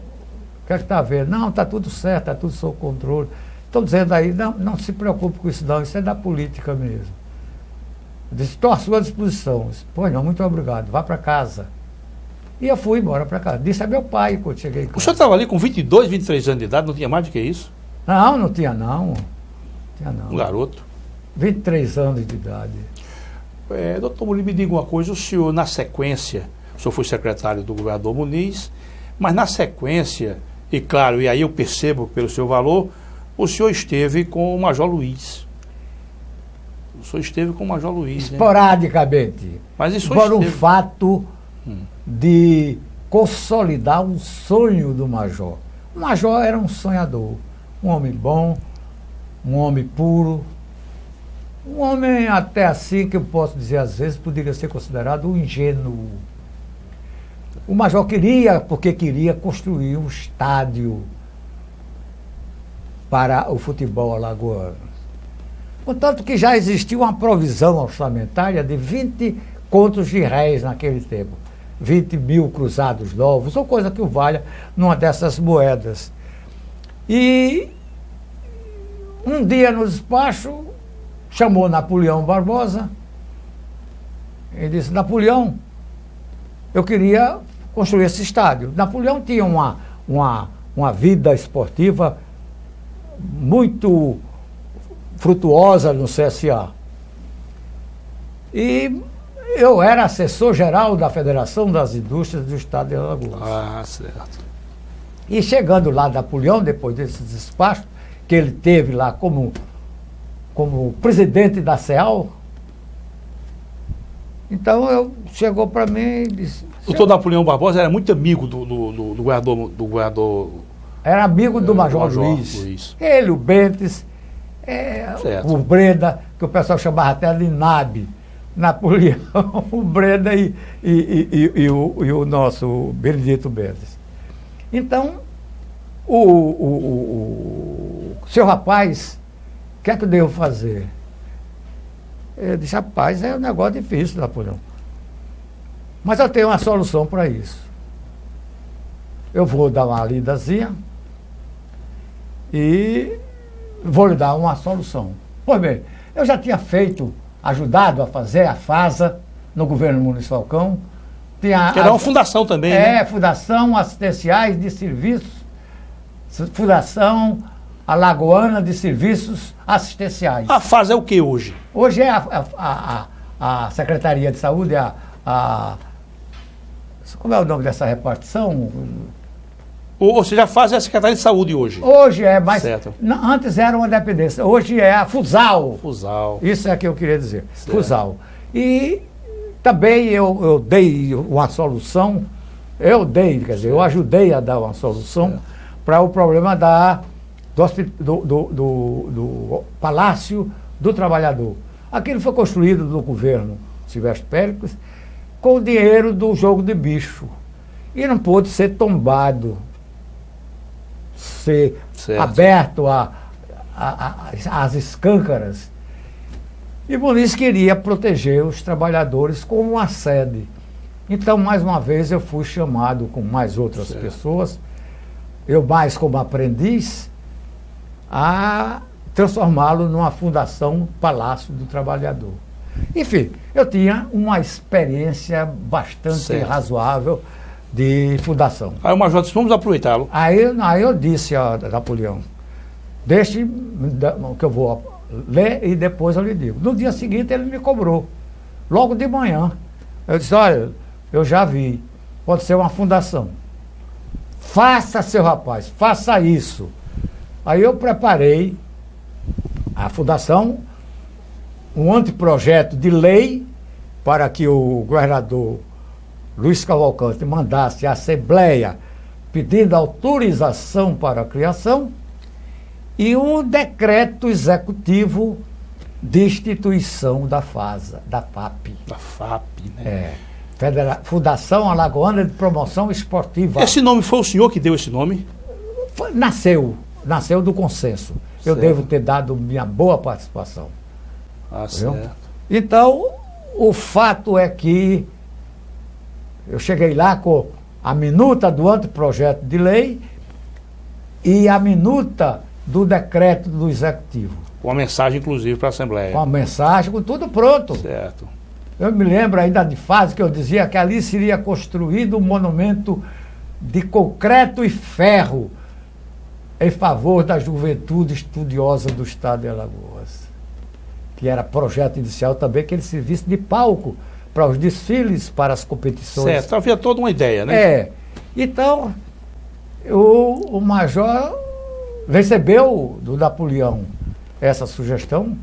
Speaker 2: que é que está havendo? Não, está tudo certo, está tudo sob controle. Estou dizendo aí, não se preocupe com isso não, isso é da política mesmo. Eu disse: estou à sua disposição. Eu disse: pois não, muito obrigado, vá para casa. E eu fui embora para casa. Disse a meu pai quando cheguei em casa.
Speaker 1: O senhor estava ali com 22, 23 anos de idade, não tinha mais do que isso?
Speaker 2: Não tinha não.
Speaker 1: Um garoto.
Speaker 2: 23 anos de idade.
Speaker 1: Doutor Muniz, me diga uma coisa, o senhor, na sequência, o senhor foi secretário do governador Muniz, mas na sequência, e claro, e aí eu percebo pelo seu valor, o senhor esteve com o Major Luiz. O senhor esteve com o Major Luiz, né?
Speaker 2: Esporadicamente.
Speaker 1: Mas isso
Speaker 2: por um fato de consolidar um sonho do Major. O Major era um sonhador, um homem bom, um homem puro, um homem até assim que eu posso dizer às vezes poderia ser considerado um ingênuo. O Major queria, porque queria construir um estádio para o futebol alagoano. Contanto que já existia uma provisão orçamentária de 20 contos de réis naquele tempo. 20 mil cruzados novos, ou coisa que o valha numa dessas moedas. E um dia no despacho, chamou Napoleão Barbosa e disse: Napoleão, eu queria construir esse estádio. Napoleão tinha uma vida esportiva muito frutuosa no CSA. E eu era assessor-geral da Federação das Indústrias do Estado de Alagoas.
Speaker 1: Ah, certo.
Speaker 2: E chegando lá Napoleão, depois desse despacho, que ele teve lá como presidente da CEAL, então chegou para mim e disse...
Speaker 1: O doutor Napoleão Barbosa era muito amigo do governador...
Speaker 2: Era amigo do Major Luiz. Ele, o Bentes, o Breda, que o pessoal chamava até de NAB. Napoleão, o Breda e o nosso Benedito Bentes. Então, o seu rapaz, o que é que eu devo fazer? Eu disse: rapaz, é um negócio difícil, Napoleão. Mas eu tenho uma solução para isso. Eu vou dar uma lidazinha e vou lhe dar uma solução. Pois bem, eu já tinha ajudado a fazer a FASA no governo Muniz Falcão.
Speaker 1: Que era uma fundação também, né?
Speaker 2: Fundação Assistenciais de Serviços, Fundação Alagoana de Serviços Assistenciais.
Speaker 1: A FASA é o que hoje?
Speaker 2: Hoje é a Secretaria de Saúde, como é o nome dessa repartição?
Speaker 1: Ou seja, a FASA é a Secretaria de Saúde hoje?
Speaker 2: Hoje é, mas
Speaker 1: certo.
Speaker 2: Antes era uma dependência, hoje é a FUSAL.
Speaker 1: FUSAL.
Speaker 2: Isso é que eu queria dizer,
Speaker 1: certo.
Speaker 2: FUSAL. E também eu dei uma solução, eu ajudei a dar uma solução para o problema do Palácio do Trabalhador. Aquilo foi construído no governo Silvestre Péricles com o dinheiro do jogo de bicho. E não pôde ser tombado, ser aberto às escâncaras. E Muniz queria proteger os trabalhadores com uma sede. Então, mais uma vez, eu fui chamado com mais outras pessoas, eu mais como aprendiz, a transformá-lo numa fundação Palácio do Trabalhador. Enfim, eu tinha uma experiência bastante razoável de fundação.
Speaker 1: Aí o Major disse: vamos aproveitá-lo.
Speaker 2: Aí eu disse a Napoleão: deixe que eu vou ler e depois eu lhe digo. No dia seguinte ele me cobrou, logo de manhã. Eu disse: olha, eu já vi, pode ser uma fundação. Faça, seu rapaz, faça isso. Aí eu preparei a fundação, um anteprojeto de lei para que o governador Luiz Cavalcante mandasse à Assembleia pedindo autorização para a criação e um decreto executivo de instituição da FASA, da FAP.
Speaker 1: Da FAP, né?
Speaker 2: Fundação Alagoana de Promoção Esportiva.
Speaker 1: Esse nome foi o senhor que deu esse nome?
Speaker 2: Nasceu do consenso. Eu devo ter dado minha boa participação.
Speaker 1: Certo.
Speaker 2: Então, o fato é que eu cheguei lá com a minuta do anteprojeto de lei e a minuta do decreto do Executivo.
Speaker 1: Com a mensagem, inclusive, para a Assembleia.
Speaker 2: Com a mensagem, com tudo pronto.
Speaker 1: Certo.
Speaker 2: Eu me lembro ainda de fase que eu dizia que ali seria construído um monumento de concreto e ferro em favor da juventude estudiosa do estado de Alagoas. Que era projeto inicial também que ele servisse de palco para os desfiles, para as competições.
Speaker 1: Certo, havia toda uma ideia, né?
Speaker 2: É. Então, o major recebeu do Napoleão essa sugestão.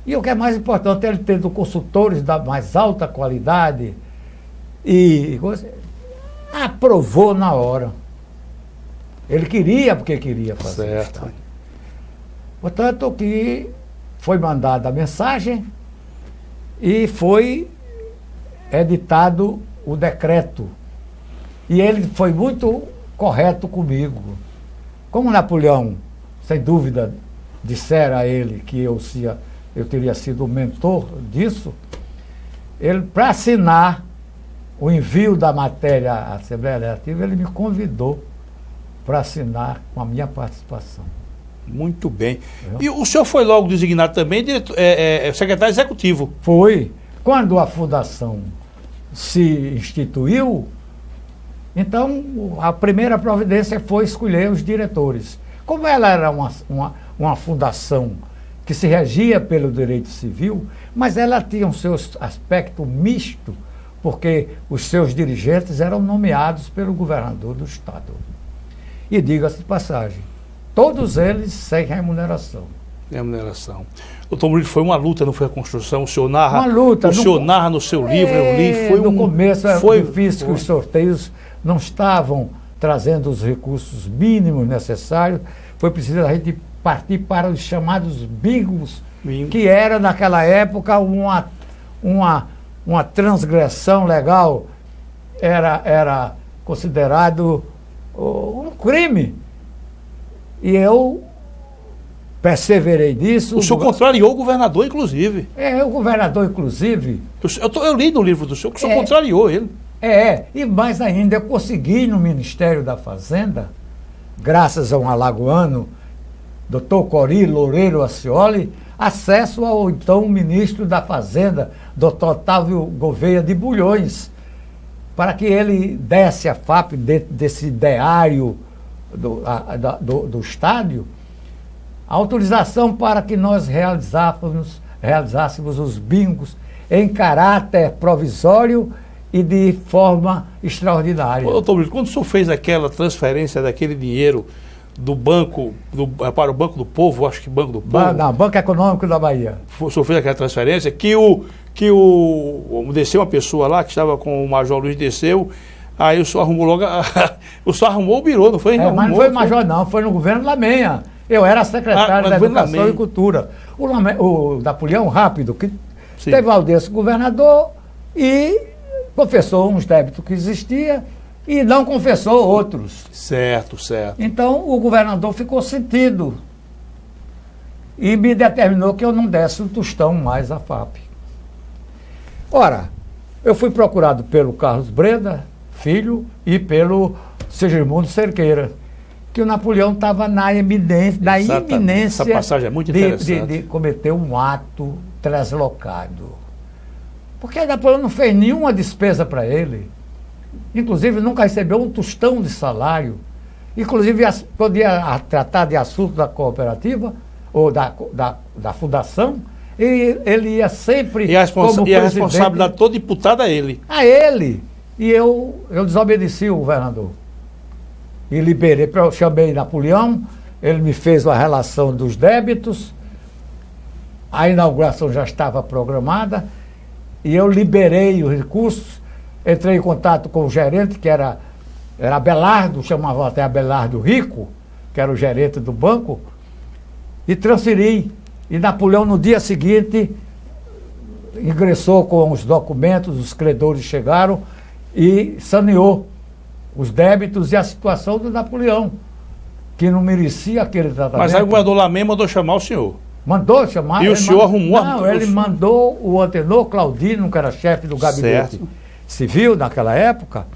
Speaker 2: E o que é mais importante, ele tendo consultores da mais alta qualidade e aprovou na hora. Ele queria, porque queria fazer.
Speaker 1: Certo.
Speaker 2: Portanto, que foi mandada a mensagem e foi editado o decreto. E ele foi muito correto comigo. Como Napoleão, sem dúvida, dissera a ele que eu teria sido o mentor disso, ele, para assinar o envio da matéria à Assembleia Legislativa, ele me convidou para assinar com a minha participação.
Speaker 1: Muito bem. E o senhor foi logo designado também secretário executivo.
Speaker 2: Foi. Quando a fundação se instituiu, então a primeira providência foi escolher os diretores. Como ela era uma fundação que se regia pelo direito civil, mas ela tinha um seu aspecto misto, porque os seus dirigentes eram nomeados pelo governador do estado. E diga-se de passagem, todos eles sem remuneração.
Speaker 1: Remuneração. Doutor Murilo, foi uma luta, não foi a construção? O senhor narra,
Speaker 2: uma luta.
Speaker 1: O senhor narra no seu livro, eu li. Foi
Speaker 2: no começo
Speaker 1: foi
Speaker 2: difícil que os sorteios não estavam trazendo os recursos mínimos necessários. Foi preciso a gente partir para os chamados bingos, que era naquela época uma transgressão legal, era considerado um crime. E eu perseverei nisso.
Speaker 1: O senhor contrariou o governador, inclusive.
Speaker 2: O governador, inclusive.
Speaker 1: Eu li no livro do senhor que o senhor contrariou ele.
Speaker 2: E mais ainda, eu consegui no Ministério da Fazenda, graças a um alagoano, Dr. Cori Loureiro Acioli, acesso ao então ministro da Fazenda, Dr. Otávio Gouveia de Bulhões, para que ele desse à FAP, dentro desse ideário do estádio, a autorização para que nós realizássemos os bingos em caráter provisório e de forma extraordinária.
Speaker 1: Doutor Brito, quando o senhor fez aquela transferência daquele dinheiro do banco, para o Banco do Povo, acho que Banco do Povo...
Speaker 2: Não, Banco Econômico da Bahia.
Speaker 1: O senhor fez aquela transferência, desceu uma pessoa lá, que estava com o Major Luiz, desceu, aí o senhor arrumou logo... o senhor arrumou o birô, não foi?
Speaker 2: Mas não foi o Major, não, foi no governo Lamenha. Eu era secretário da Educação e Cultura. O Napoleão Rápido, que teve audiência com o governador e confessou uns débitos que existia e não confessou outros.
Speaker 1: Certo.
Speaker 2: Então o governador ficou sentido e me determinou que eu não desse um tostão mais à FAP. Ora, eu fui procurado pelo Carlos Breda, filho, e pelo Segismundo Cerqueira, que o Napoleão estava na iminência
Speaker 1: Essa passagem é muito interessante.
Speaker 2: de cometer um ato translocado. Porque Napoleão não fez nenhuma despesa para ele. Inclusive, nunca recebeu um tostão de salário. Inclusive, quando ia tratar de assunto da cooperativa, ou da fundação, ele ia sempre
Speaker 1: e a responsabilidade toda imputada a ele.
Speaker 2: A ele. E eu desobedeci o governador. E liberei, eu chamei Napoleão, ele me fez uma relação dos débitos, a inauguração já estava programada, e eu liberei os recursos, entrei em contato com o gerente, que era Abelardo, chamavam até Abelardo Rico, que era o gerente do banco, e transferi. E Napoleão, no dia seguinte, ingressou com os documentos, os credores chegaram e saneou os débitos e a situação do Napoleão, que não merecia aquele tratamento.
Speaker 1: Mas aí o governador Lamé mandou chamar o senhor.
Speaker 2: Mandou chamar.
Speaker 1: E o senhor arrumou?
Speaker 2: Não, ele mandou o Antenor Claudino, que era chefe do gabinete civil naquela época,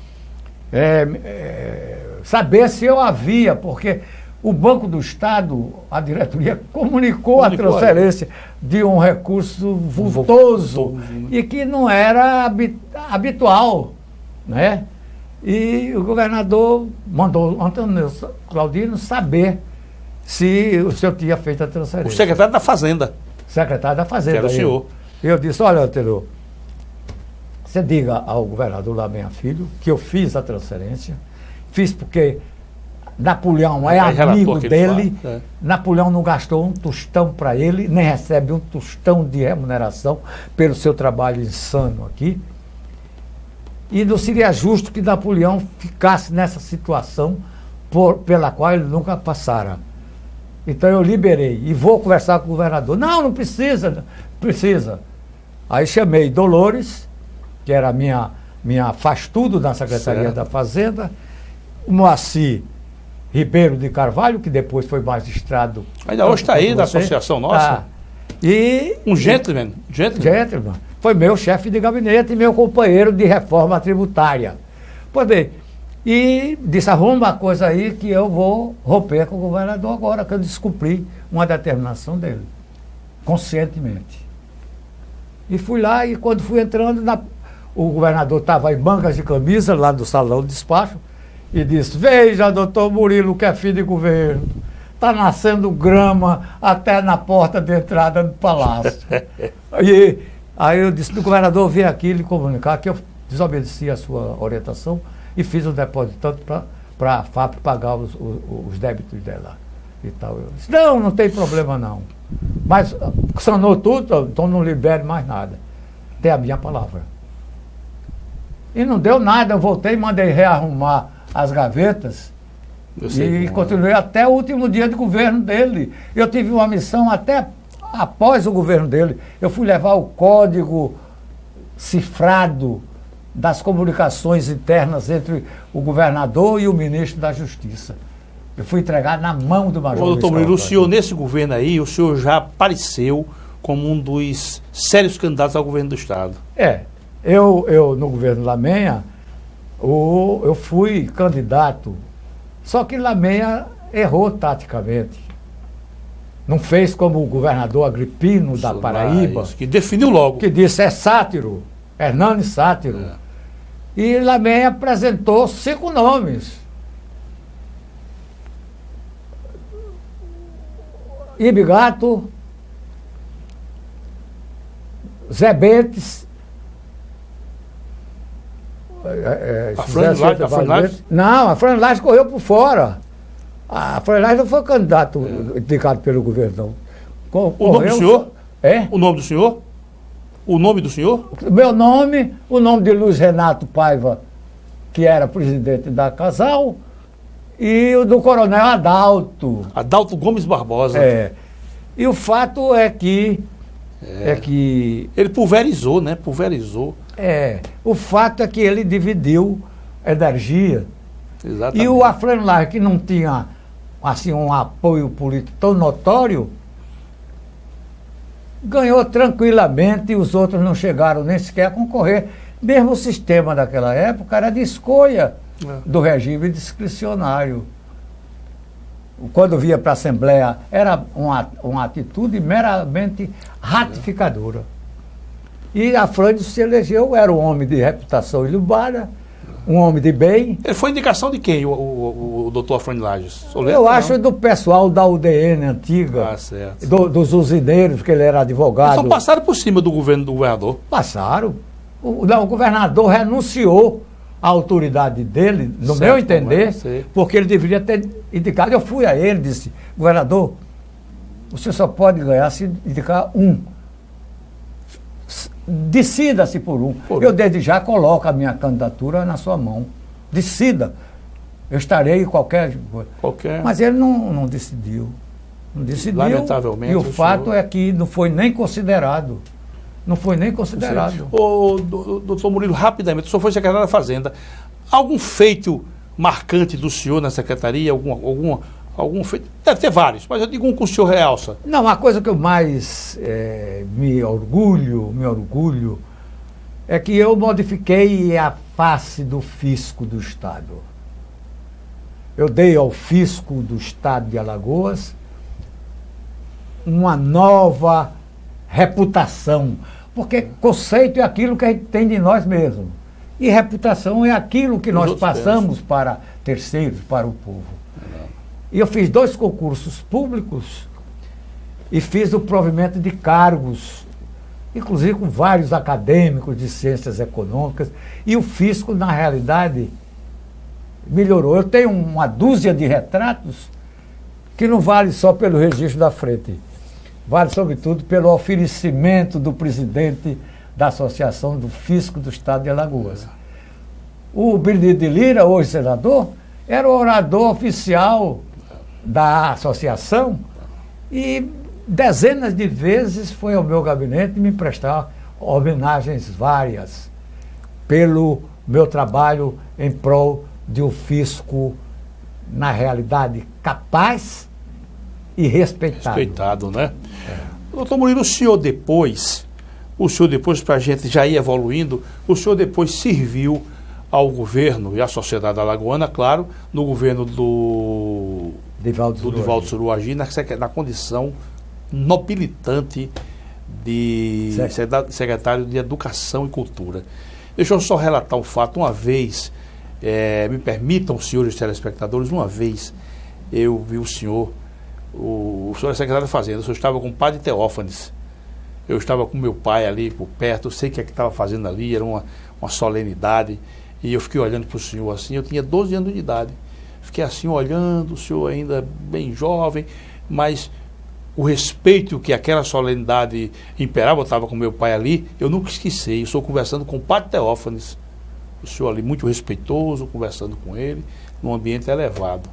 Speaker 2: saber se eu havia, porque o Banco do Estado, a diretoria, comunicou a transferência de um recurso vultoso e que não era habitual, né? E o governador mandou Antônio Claudino saber se o senhor tinha feito a transferência.
Speaker 1: O secretário da Fazenda.
Speaker 2: Secretário da Fazenda.
Speaker 1: Que era o senhor.
Speaker 2: Eu disse, olha, Antenor, você diga ao governador Lameia Filho que eu fiz a transferência, fiz porque Napoleão é amigo dele, Napoleão não gastou um tostão para ele, nem recebe um tostão de remuneração pelo seu trabalho insano aqui. E não seria justo que Napoleão ficasse nessa situação pela qual ele nunca passara. Então eu liberei e vou conversar com o governador. Não precisa. Aí chamei Dolores, que era minha faz-tudo na Secretaria da Fazenda, o Moacir Ribeiro de Carvalho, que depois foi magistrado.
Speaker 1: Ainda hoje está aí da associação nossa.
Speaker 2: E
Speaker 1: um gentleman.
Speaker 2: Foi meu chefe de gabinete e meu companheiro de reforma tributária. Pois bem, e disse, arruma uma coisa aí que eu vou romper com o governador agora, que eu descumpri uma determinação dele, conscientemente. E fui lá e quando fui entrando, o governador estava em mangas de camisa lá do salão de despacho e disse, veja, doutor Murilo, que é filho de governo, está nascendo grama até na porta de entrada do palácio. E aí eu disse, o governador veio aqui lhe comunicar que eu desobedeci a sua orientação e fiz o depósito tanto para a FAP pagar os débitos dela e tal. Eu disse, não tem problema não. Mas sanou tudo, então não libere mais nada. Tem a minha palavra. E não deu nada, eu voltei, mandei rearrumar as gavetas e continuei até o último dia de governo dele. Eu tive uma missão até após o governo dele. Eu fui levar o código cifrado das comunicações internas entre o governador e o ministro da Justiça. Eu fui entregar na mão do Major.
Speaker 1: Doutor Murilo, o senhor nesse governo aí, o senhor já apareceu como um dos sérios candidatos ao governo do Estado.
Speaker 2: Eu no governo Lameia, eu fui candidato, só que Lameia errou taticamente. Não fez como o governador Agripino da Paraíba.
Speaker 1: Que definiu logo.
Speaker 2: Que disse, é sátiro, Hernani Sátiro. E Lameia apresentou 5 nomes. Ibigato, Zé Bentes,
Speaker 1: a Fran
Speaker 2: Não, a Fran Lages correu por fora. A Fran Lages não foi candidato indicado pelo governo, não.
Speaker 1: O nome do senhor?
Speaker 2: É?
Speaker 1: O nome do senhor? O nome do senhor?
Speaker 2: Meu nome, o nome de Luiz Renato Paiva, que era presidente da Casal, e o do coronel Adalto.
Speaker 1: Adalto Gomes Barbosa.
Speaker 2: E o fato é que...
Speaker 1: Ele pulverizou, né? Pulverizou.
Speaker 2: O fato é que ele dividiu energia.
Speaker 1: Exatamente.
Speaker 2: E o Afrânio Lages, que não tinha assim, um apoio político tão notório, ganhou tranquilamente e os outros não chegaram nem sequer a concorrer. Mesmo o sistema daquela época era de escolha do regime discricionário. Quando via para a Assembleia, era uma atitude meramente ratificadora. E Afrânio se elegeu, era um homem de reputação ilibada, um homem de bem.
Speaker 1: Ele foi indicação de quem, o doutor Afrânio Lages?
Speaker 2: Eu acho do pessoal da UDN antiga,
Speaker 1: certo.
Speaker 2: Dos usineiros, que ele era advogado.
Speaker 1: Então passaram por cima do governo do governador?
Speaker 2: Passaram. O governador renunciou à autoridade dele, no meu entender, porque ele deveria ter indicado. Eu fui a ele e disse, governador, o senhor só pode ganhar se indicar um. Decida-se por um. Eu desde já coloco a minha candidatura na sua mão. Decida. Eu estarei em qualquer coisa. Mas ele não decidiu. Não decidiu.
Speaker 1: Lamentavelmente.
Speaker 2: E o fato é que não foi nem considerado. Não foi nem considerado.
Speaker 1: Doutor Murilo, rapidamente, o senhor foi secretário da Fazenda. Algum feito marcante do senhor na secretaria? Algum feito? Deve ter vários, mas eu digo um que o senhor realça.
Speaker 2: Não, a coisa que eu mais me orgulho é que eu modifiquei a face do fisco do Estado. eu dei ao fisco do estado de Alagoas uma nova reputação, porque conceito é aquilo que a gente tem de nós mesmos, e reputação é aquilo que nós passamos para terceiros, para o povo. E eu fiz 2 concursos públicos e fiz o provimento de cargos, inclusive com vários acadêmicos de ciências econômicas, e o fisco, na realidade, melhorou. Eu tenho uma dúzia de retratos que não vale só pelo registro da frente, vale sobretudo pelo oferecimento do presidente da Associação do Fisco do Estado de Alagoas. O Benedito de Lira, hoje senador, era o orador oficial da associação e dezenas de vezes foi ao meu gabinete me prestar homenagens várias pelo meu trabalho em prol de um fisco, na realidade, capaz e respeitado.
Speaker 1: Respeitado, né? Doutor Murilo, o senhor depois, para a gente já ir evoluindo, o senhor depois serviu ao governo e à sociedade alagoana, claro, no governo do Divaldo Suruagi, na condição nobilitante de secretário de Educação e Cultura. Deixa eu só relatar um fato. Uma vez, me permitam, senhores telespectadores, uma vez eu vi o senhor é secretário da Fazenda, o senhor estava com o padre Teófanes, eu estava com meu pai ali por perto, eu sei o que estava fazendo ali, era uma solenidade, e eu fiquei olhando para o senhor assim, eu tinha 12 anos de idade, fiquei assim olhando, o senhor ainda bem jovem, mas o respeito que aquela solenidade imperava, eu estava com meu pai ali, eu nunca esqueci, eu estou conversando com o padre Teófanes, o senhor ali muito respeitoso, conversando com ele, num ambiente elevado.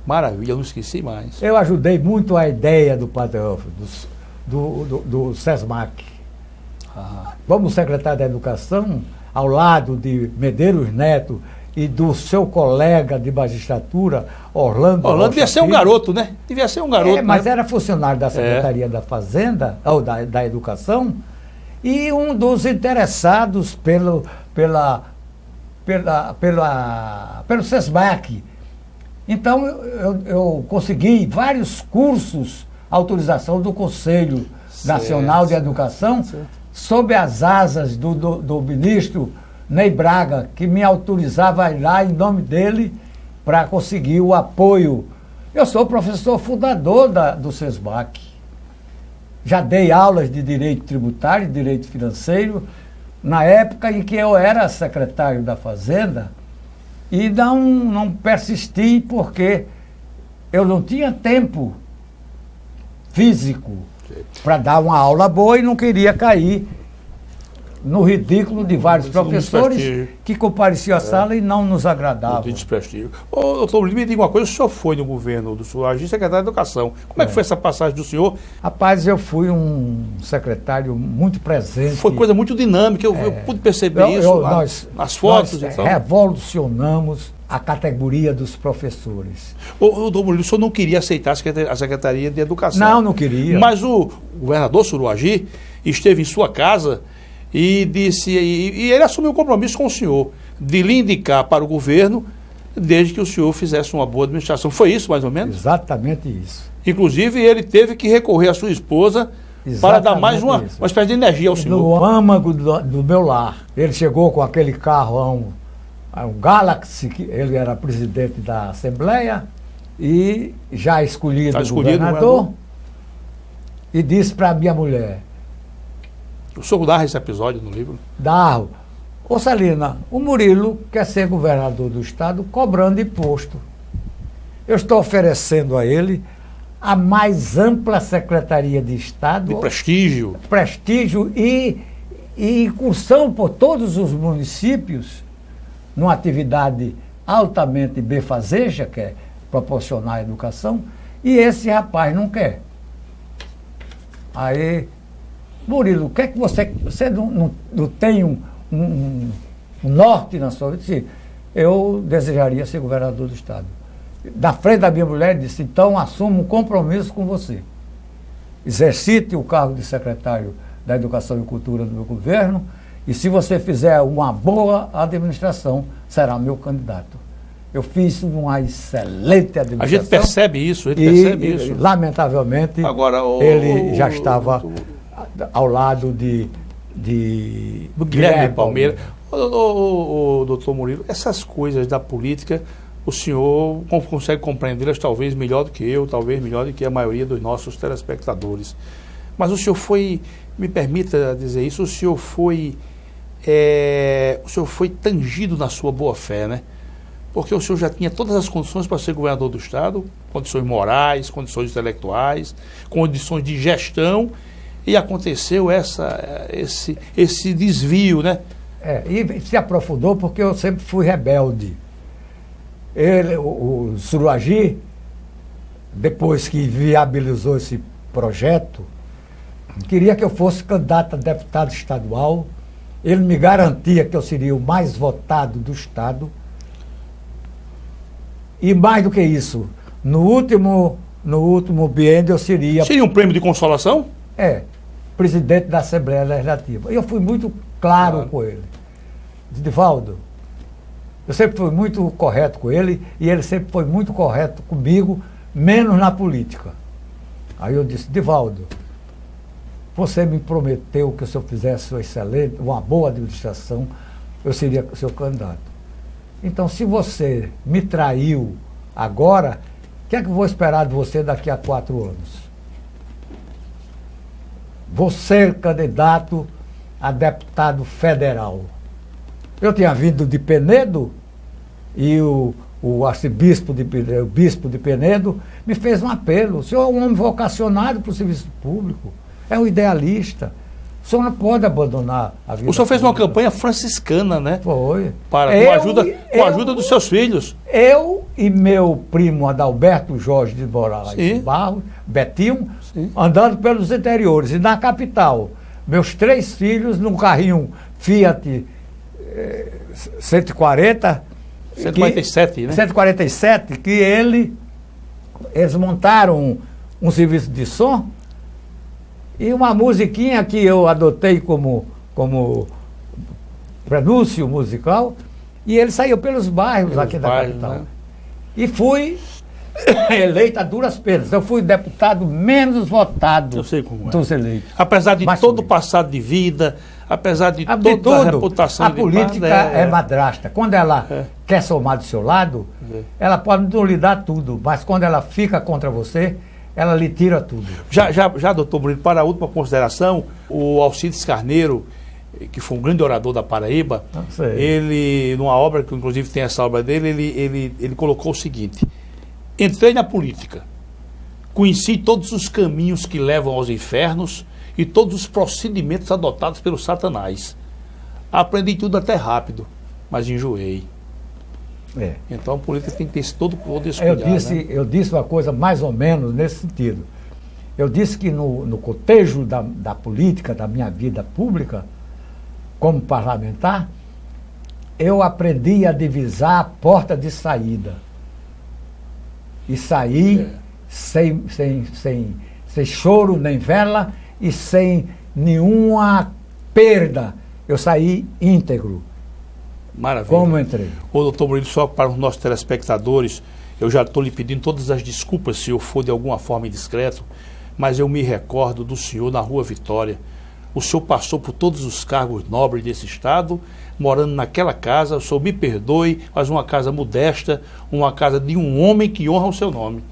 Speaker 1: Maravilha, eu não esqueci mais.
Speaker 2: Eu ajudei muito a ideia do padre Teófanes, do SESMAC. Como secretário da Educação, ao lado de Medeiros Neto e do seu colega de magistratura, Orlando
Speaker 1: devia ser um garoto, né? Devia ser um garoto.
Speaker 2: Mas era funcionário da Secretaria da Fazenda, ou da Educação, e um dos interessados pelo SESMAC. Então, eu consegui vários cursos, autorização do Conselho Nacional de Educação, sob as asas do ministro Ney Braga, que me autorizava a ir lá em nome dele para conseguir o apoio. Eu sou professor fundador do SESMAC. Já dei aulas de direito tributário, de direito financeiro, na época em que eu era secretário da Fazenda, e não persisti porque eu não tinha tempo físico para dar uma aula boa e não queria cair no ridículo de vários professores que compareciam à sala e não nos agradavam.
Speaker 1: De desprestígio. Doutor, me diga uma coisa, o senhor foi no governo do Suruagi, secretário de Educação. Como é que foi essa passagem do senhor?
Speaker 2: Rapaz, eu fui um secretário muito presente.
Speaker 1: Foi coisa muito dinâmica, eu pude perceber isso nas fotos.
Speaker 2: Nós revolucionamos a categoria dos professores.
Speaker 1: Doutor Murilo, o senhor não queria aceitar a Secretaria de Educação.
Speaker 2: Não queria.
Speaker 1: Mas o governador Suruagi esteve em sua casa e disse, e ele assumiu o compromisso com o senhor de lhe indicar para o governo desde que o senhor fizesse uma boa administração. Foi isso, mais ou menos?
Speaker 2: Exatamente isso.
Speaker 1: Inclusive, ele teve que recorrer à sua esposa para dar mais uma espécie de energia ao senhor.
Speaker 2: No âmago do meu lar. Ele chegou com aquele carro, um Galaxy, que ele era presidente da Assembleia e já escolhido governador, e disse para a minha mulher...
Speaker 1: O senhor narra esse episódio no livro?
Speaker 2: Narro. Ô Salina, o Murilo quer ser governador do estado cobrando imposto. Eu estou oferecendo a ele a mais ampla Secretaria de Estado.
Speaker 1: De prestígio.
Speaker 2: Prestígio e incursão por todos os municípios numa atividade altamente benfazeja, que é proporcionar a educação, e esse rapaz não quer. Aí... Murilo, o que é que você não tem um norte na sua vida? Eu desejaria ser governador do estado. Da frente da minha mulher, disse, então assumo um compromisso com você. Exercite o cargo de secretário da Educação e Cultura do meu governo, e se você fizer uma boa administração, será meu candidato. Eu fiz uma excelente administração.
Speaker 1: A gente percebe isso,
Speaker 2: Lamentavelmente,
Speaker 1: agora,
Speaker 2: ele já estava ao lado de
Speaker 1: do Guilherme Palmeira. Doutor Murilo, essas coisas da política, o senhor consegue compreendê-las talvez melhor do que eu, talvez melhor do que a maioria dos nossos telespectadores. Mas o senhor foi, me permita dizer isso, o senhor foi tangido na sua boa-fé, né? Porque o senhor já tinha todas as condições para ser governador do Estado, condições morais, condições intelectuais, condições de gestão, e aconteceu esse desvio, né?
Speaker 2: E se aprofundou porque eu sempre fui rebelde. O Suruagi, depois que viabilizou esse projeto, queria que eu fosse candidato a deputado estadual. Ele me garantia que eu seria o mais votado do Estado. E mais do que isso, no último biênio eu seria...
Speaker 1: Seria um prêmio de consolação?
Speaker 2: Presidente da Assembleia Legislativa. E eu fui muito claro com ele. Divaldo, eu sempre fui muito correto com ele e ele sempre foi muito correto comigo, menos na política. Aí eu disse, Divaldo, você me prometeu que se eu fizesse uma boa administração, eu seria seu candidato. Então, se você me traiu agora, o que é que eu vou esperar de você daqui a 4 anos? Vou ser candidato a deputado federal. Eu tinha vindo de Penedo e o arcebispo o bispo de Penedo me fez um apelo. O senhor é um homem vocacionado para o serviço público, é um idealista. O senhor não pode abandonar a vida.
Speaker 1: O senhor fez uma
Speaker 2: pública.
Speaker 1: campanha franciscana, né?
Speaker 2: Foi.
Speaker 1: Com a ajuda dos seus filhos.
Speaker 2: Eu e meu primo Adalberto Jorge de Moraes Barros, Betinho, andando pelos interiores. E na capital, meus 3 filhos num carrinho Fiat
Speaker 1: 147, né?
Speaker 2: 147, que eles montaram um serviço de som e uma musiquinha que eu adotei como prenúncio musical, e ele saiu pelos bairros aqui da capital. Né? E fui eleito a duras penas. Eu fui deputado menos votado dos eleitos.
Speaker 1: Apesar de todo o passado de vida, apesar de toda a reputação.
Speaker 2: A política é madrasta. Quando ela quer somar do seu lado, ela pode não lhe dar tudo, mas quando ela fica contra você, ela lhe tira tudo.
Speaker 1: Já, doutor Murilo, para a última consideração, o Alcides Carneiro, que foi um grande orador da Paraíba, ele, numa obra, que inclusive tem essa obra dele, ele colocou o seguinte: entrei na política, conheci todos os caminhos que levam aos infernos e todos os procedimentos adotados pelo Satanás. Aprendi tudo até rápido, mas enjoei. Então a política tem que ter todo esse cuidado.
Speaker 2: Eu disse uma coisa mais ou menos nesse sentido. Eu disse que no cotejo da política, da minha vida pública, como parlamentar, eu aprendi a divisar a porta de saída. E saí sem choro nem vela e sem nenhuma perda. Eu saí íntegro.
Speaker 1: Maravilha.
Speaker 2: Como entrei.
Speaker 1: Ô, doutor Murilo, só para os nossos telespectadores, eu já estou lhe pedindo todas as desculpas se eu for de alguma forma indiscreto, mas eu me recordo do senhor na Rua Vitória. O senhor passou por todos os cargos nobres desse estado, morando naquela casa. O senhor me perdoe, mas uma casa modesta, uma casa de um homem que honra o seu nome.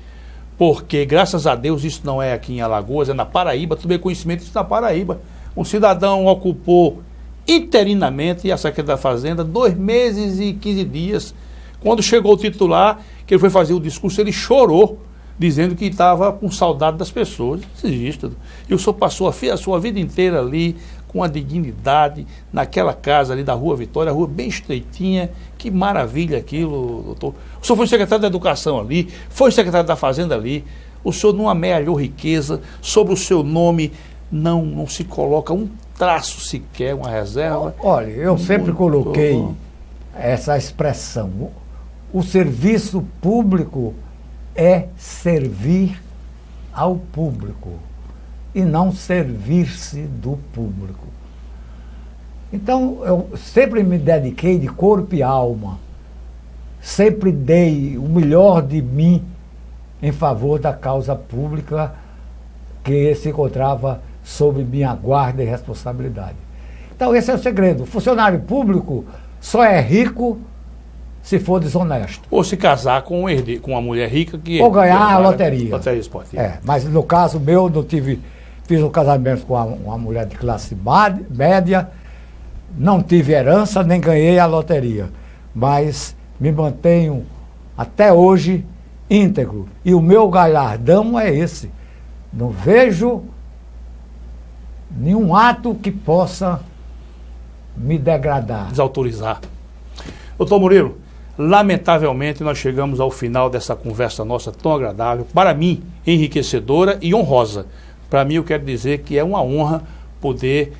Speaker 1: Porque, graças a Deus, isso não é aqui em Alagoas, é na Paraíba, tomei conhecimento disso na Paraíba. Um cidadão ocupou interinamente a Secretaria da Fazenda 2 meses e 15 dias. Quando chegou o titular, que ele foi fazer o discurso, ele chorou, dizendo que estava com saudade das pessoas. Isso existe. E o senhor passou a sua vida inteira ali, com a dignidade, naquela casa ali da Rua Vitória, a rua bem estreitinha. Que maravilha aquilo, doutor. O senhor foi secretário da Educação ali, foi secretário da Fazenda ali. O senhor não amealhou riqueza, sobre o seu nome não se coloca um traço sequer, uma reserva.
Speaker 2: Olha, eu sempre coloquei essa expressão. O serviço público é servir ao público e não servir-se do público. Então, eu sempre me dediquei de corpo e alma, sempre dei o melhor de mim em favor da causa pública que se encontrava sob minha guarda e responsabilidade. Então esse é o segredo. O funcionário público só é rico se for desonesto.
Speaker 1: Ou se casar com uma mulher rica que...
Speaker 2: Ou ganhar a loteria.
Speaker 1: Loteria esportiva.
Speaker 2: Mas no caso meu, não tive... Fiz um casamento com uma mulher de classe média, não tive herança, nem ganhei a loteria. Mas me mantenho até hoje íntegro. E o meu galardão é esse. Não vejo nenhum ato que possa me degradar.
Speaker 1: Desautorizar. Doutor Murilo, lamentavelmente nós chegamos ao final dessa conversa nossa tão agradável, para mim, enriquecedora e honrosa. Para mim, eu quero dizer que é uma honra poder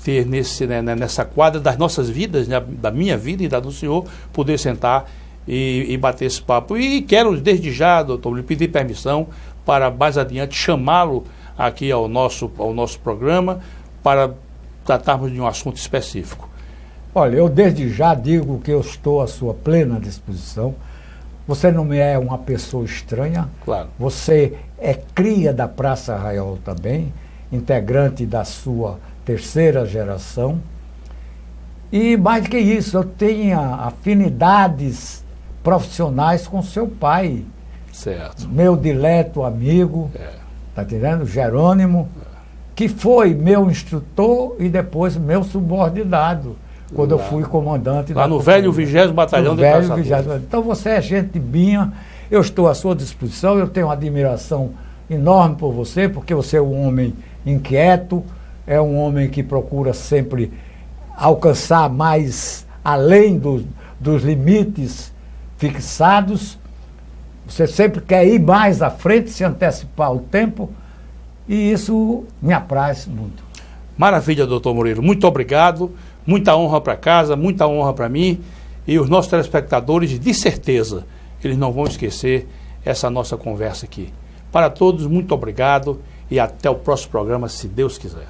Speaker 1: ter nessa quadra das nossas vidas, né, da minha vida e da do senhor, poder sentar e bater esse papo. E quero, desde já, doutor, lhe pedir permissão para mais adiante chamá-lo aqui ao nosso programa para tratarmos de um assunto específico.
Speaker 2: Olha, eu desde já digo que eu estou à sua plena disposição. Você não me é uma pessoa estranha.
Speaker 1: Claro.
Speaker 2: Você é cria da Praça Arraial também, integrante da sua terceira geração. E mais que isso, eu tenho afinidades profissionais com seu pai.
Speaker 1: Certo.
Speaker 2: Meu dileto amigo, tá entendendo? Jerônimo, que foi meu instrutor e depois meu subordinado, quando eu fui comandante
Speaker 1: lá no velho 20º Batalhão de Caçadores.
Speaker 2: Então você é gente minha, eu estou à sua disposição, eu tenho uma admiração enorme por você, porque você é um homem inquieto, é um homem que procura sempre alcançar mais além dos limites fixados. Você sempre quer ir mais à frente, se antecipar o tempo, e isso me apraz muito.
Speaker 1: Maravilha, doutor Murilo. Muito obrigado. Muita honra para casa, muita honra para mim. E os nossos telespectadores, de certeza, eles não vão esquecer essa nossa conversa aqui. Para todos, muito obrigado e até o próximo programa, se Deus quiser.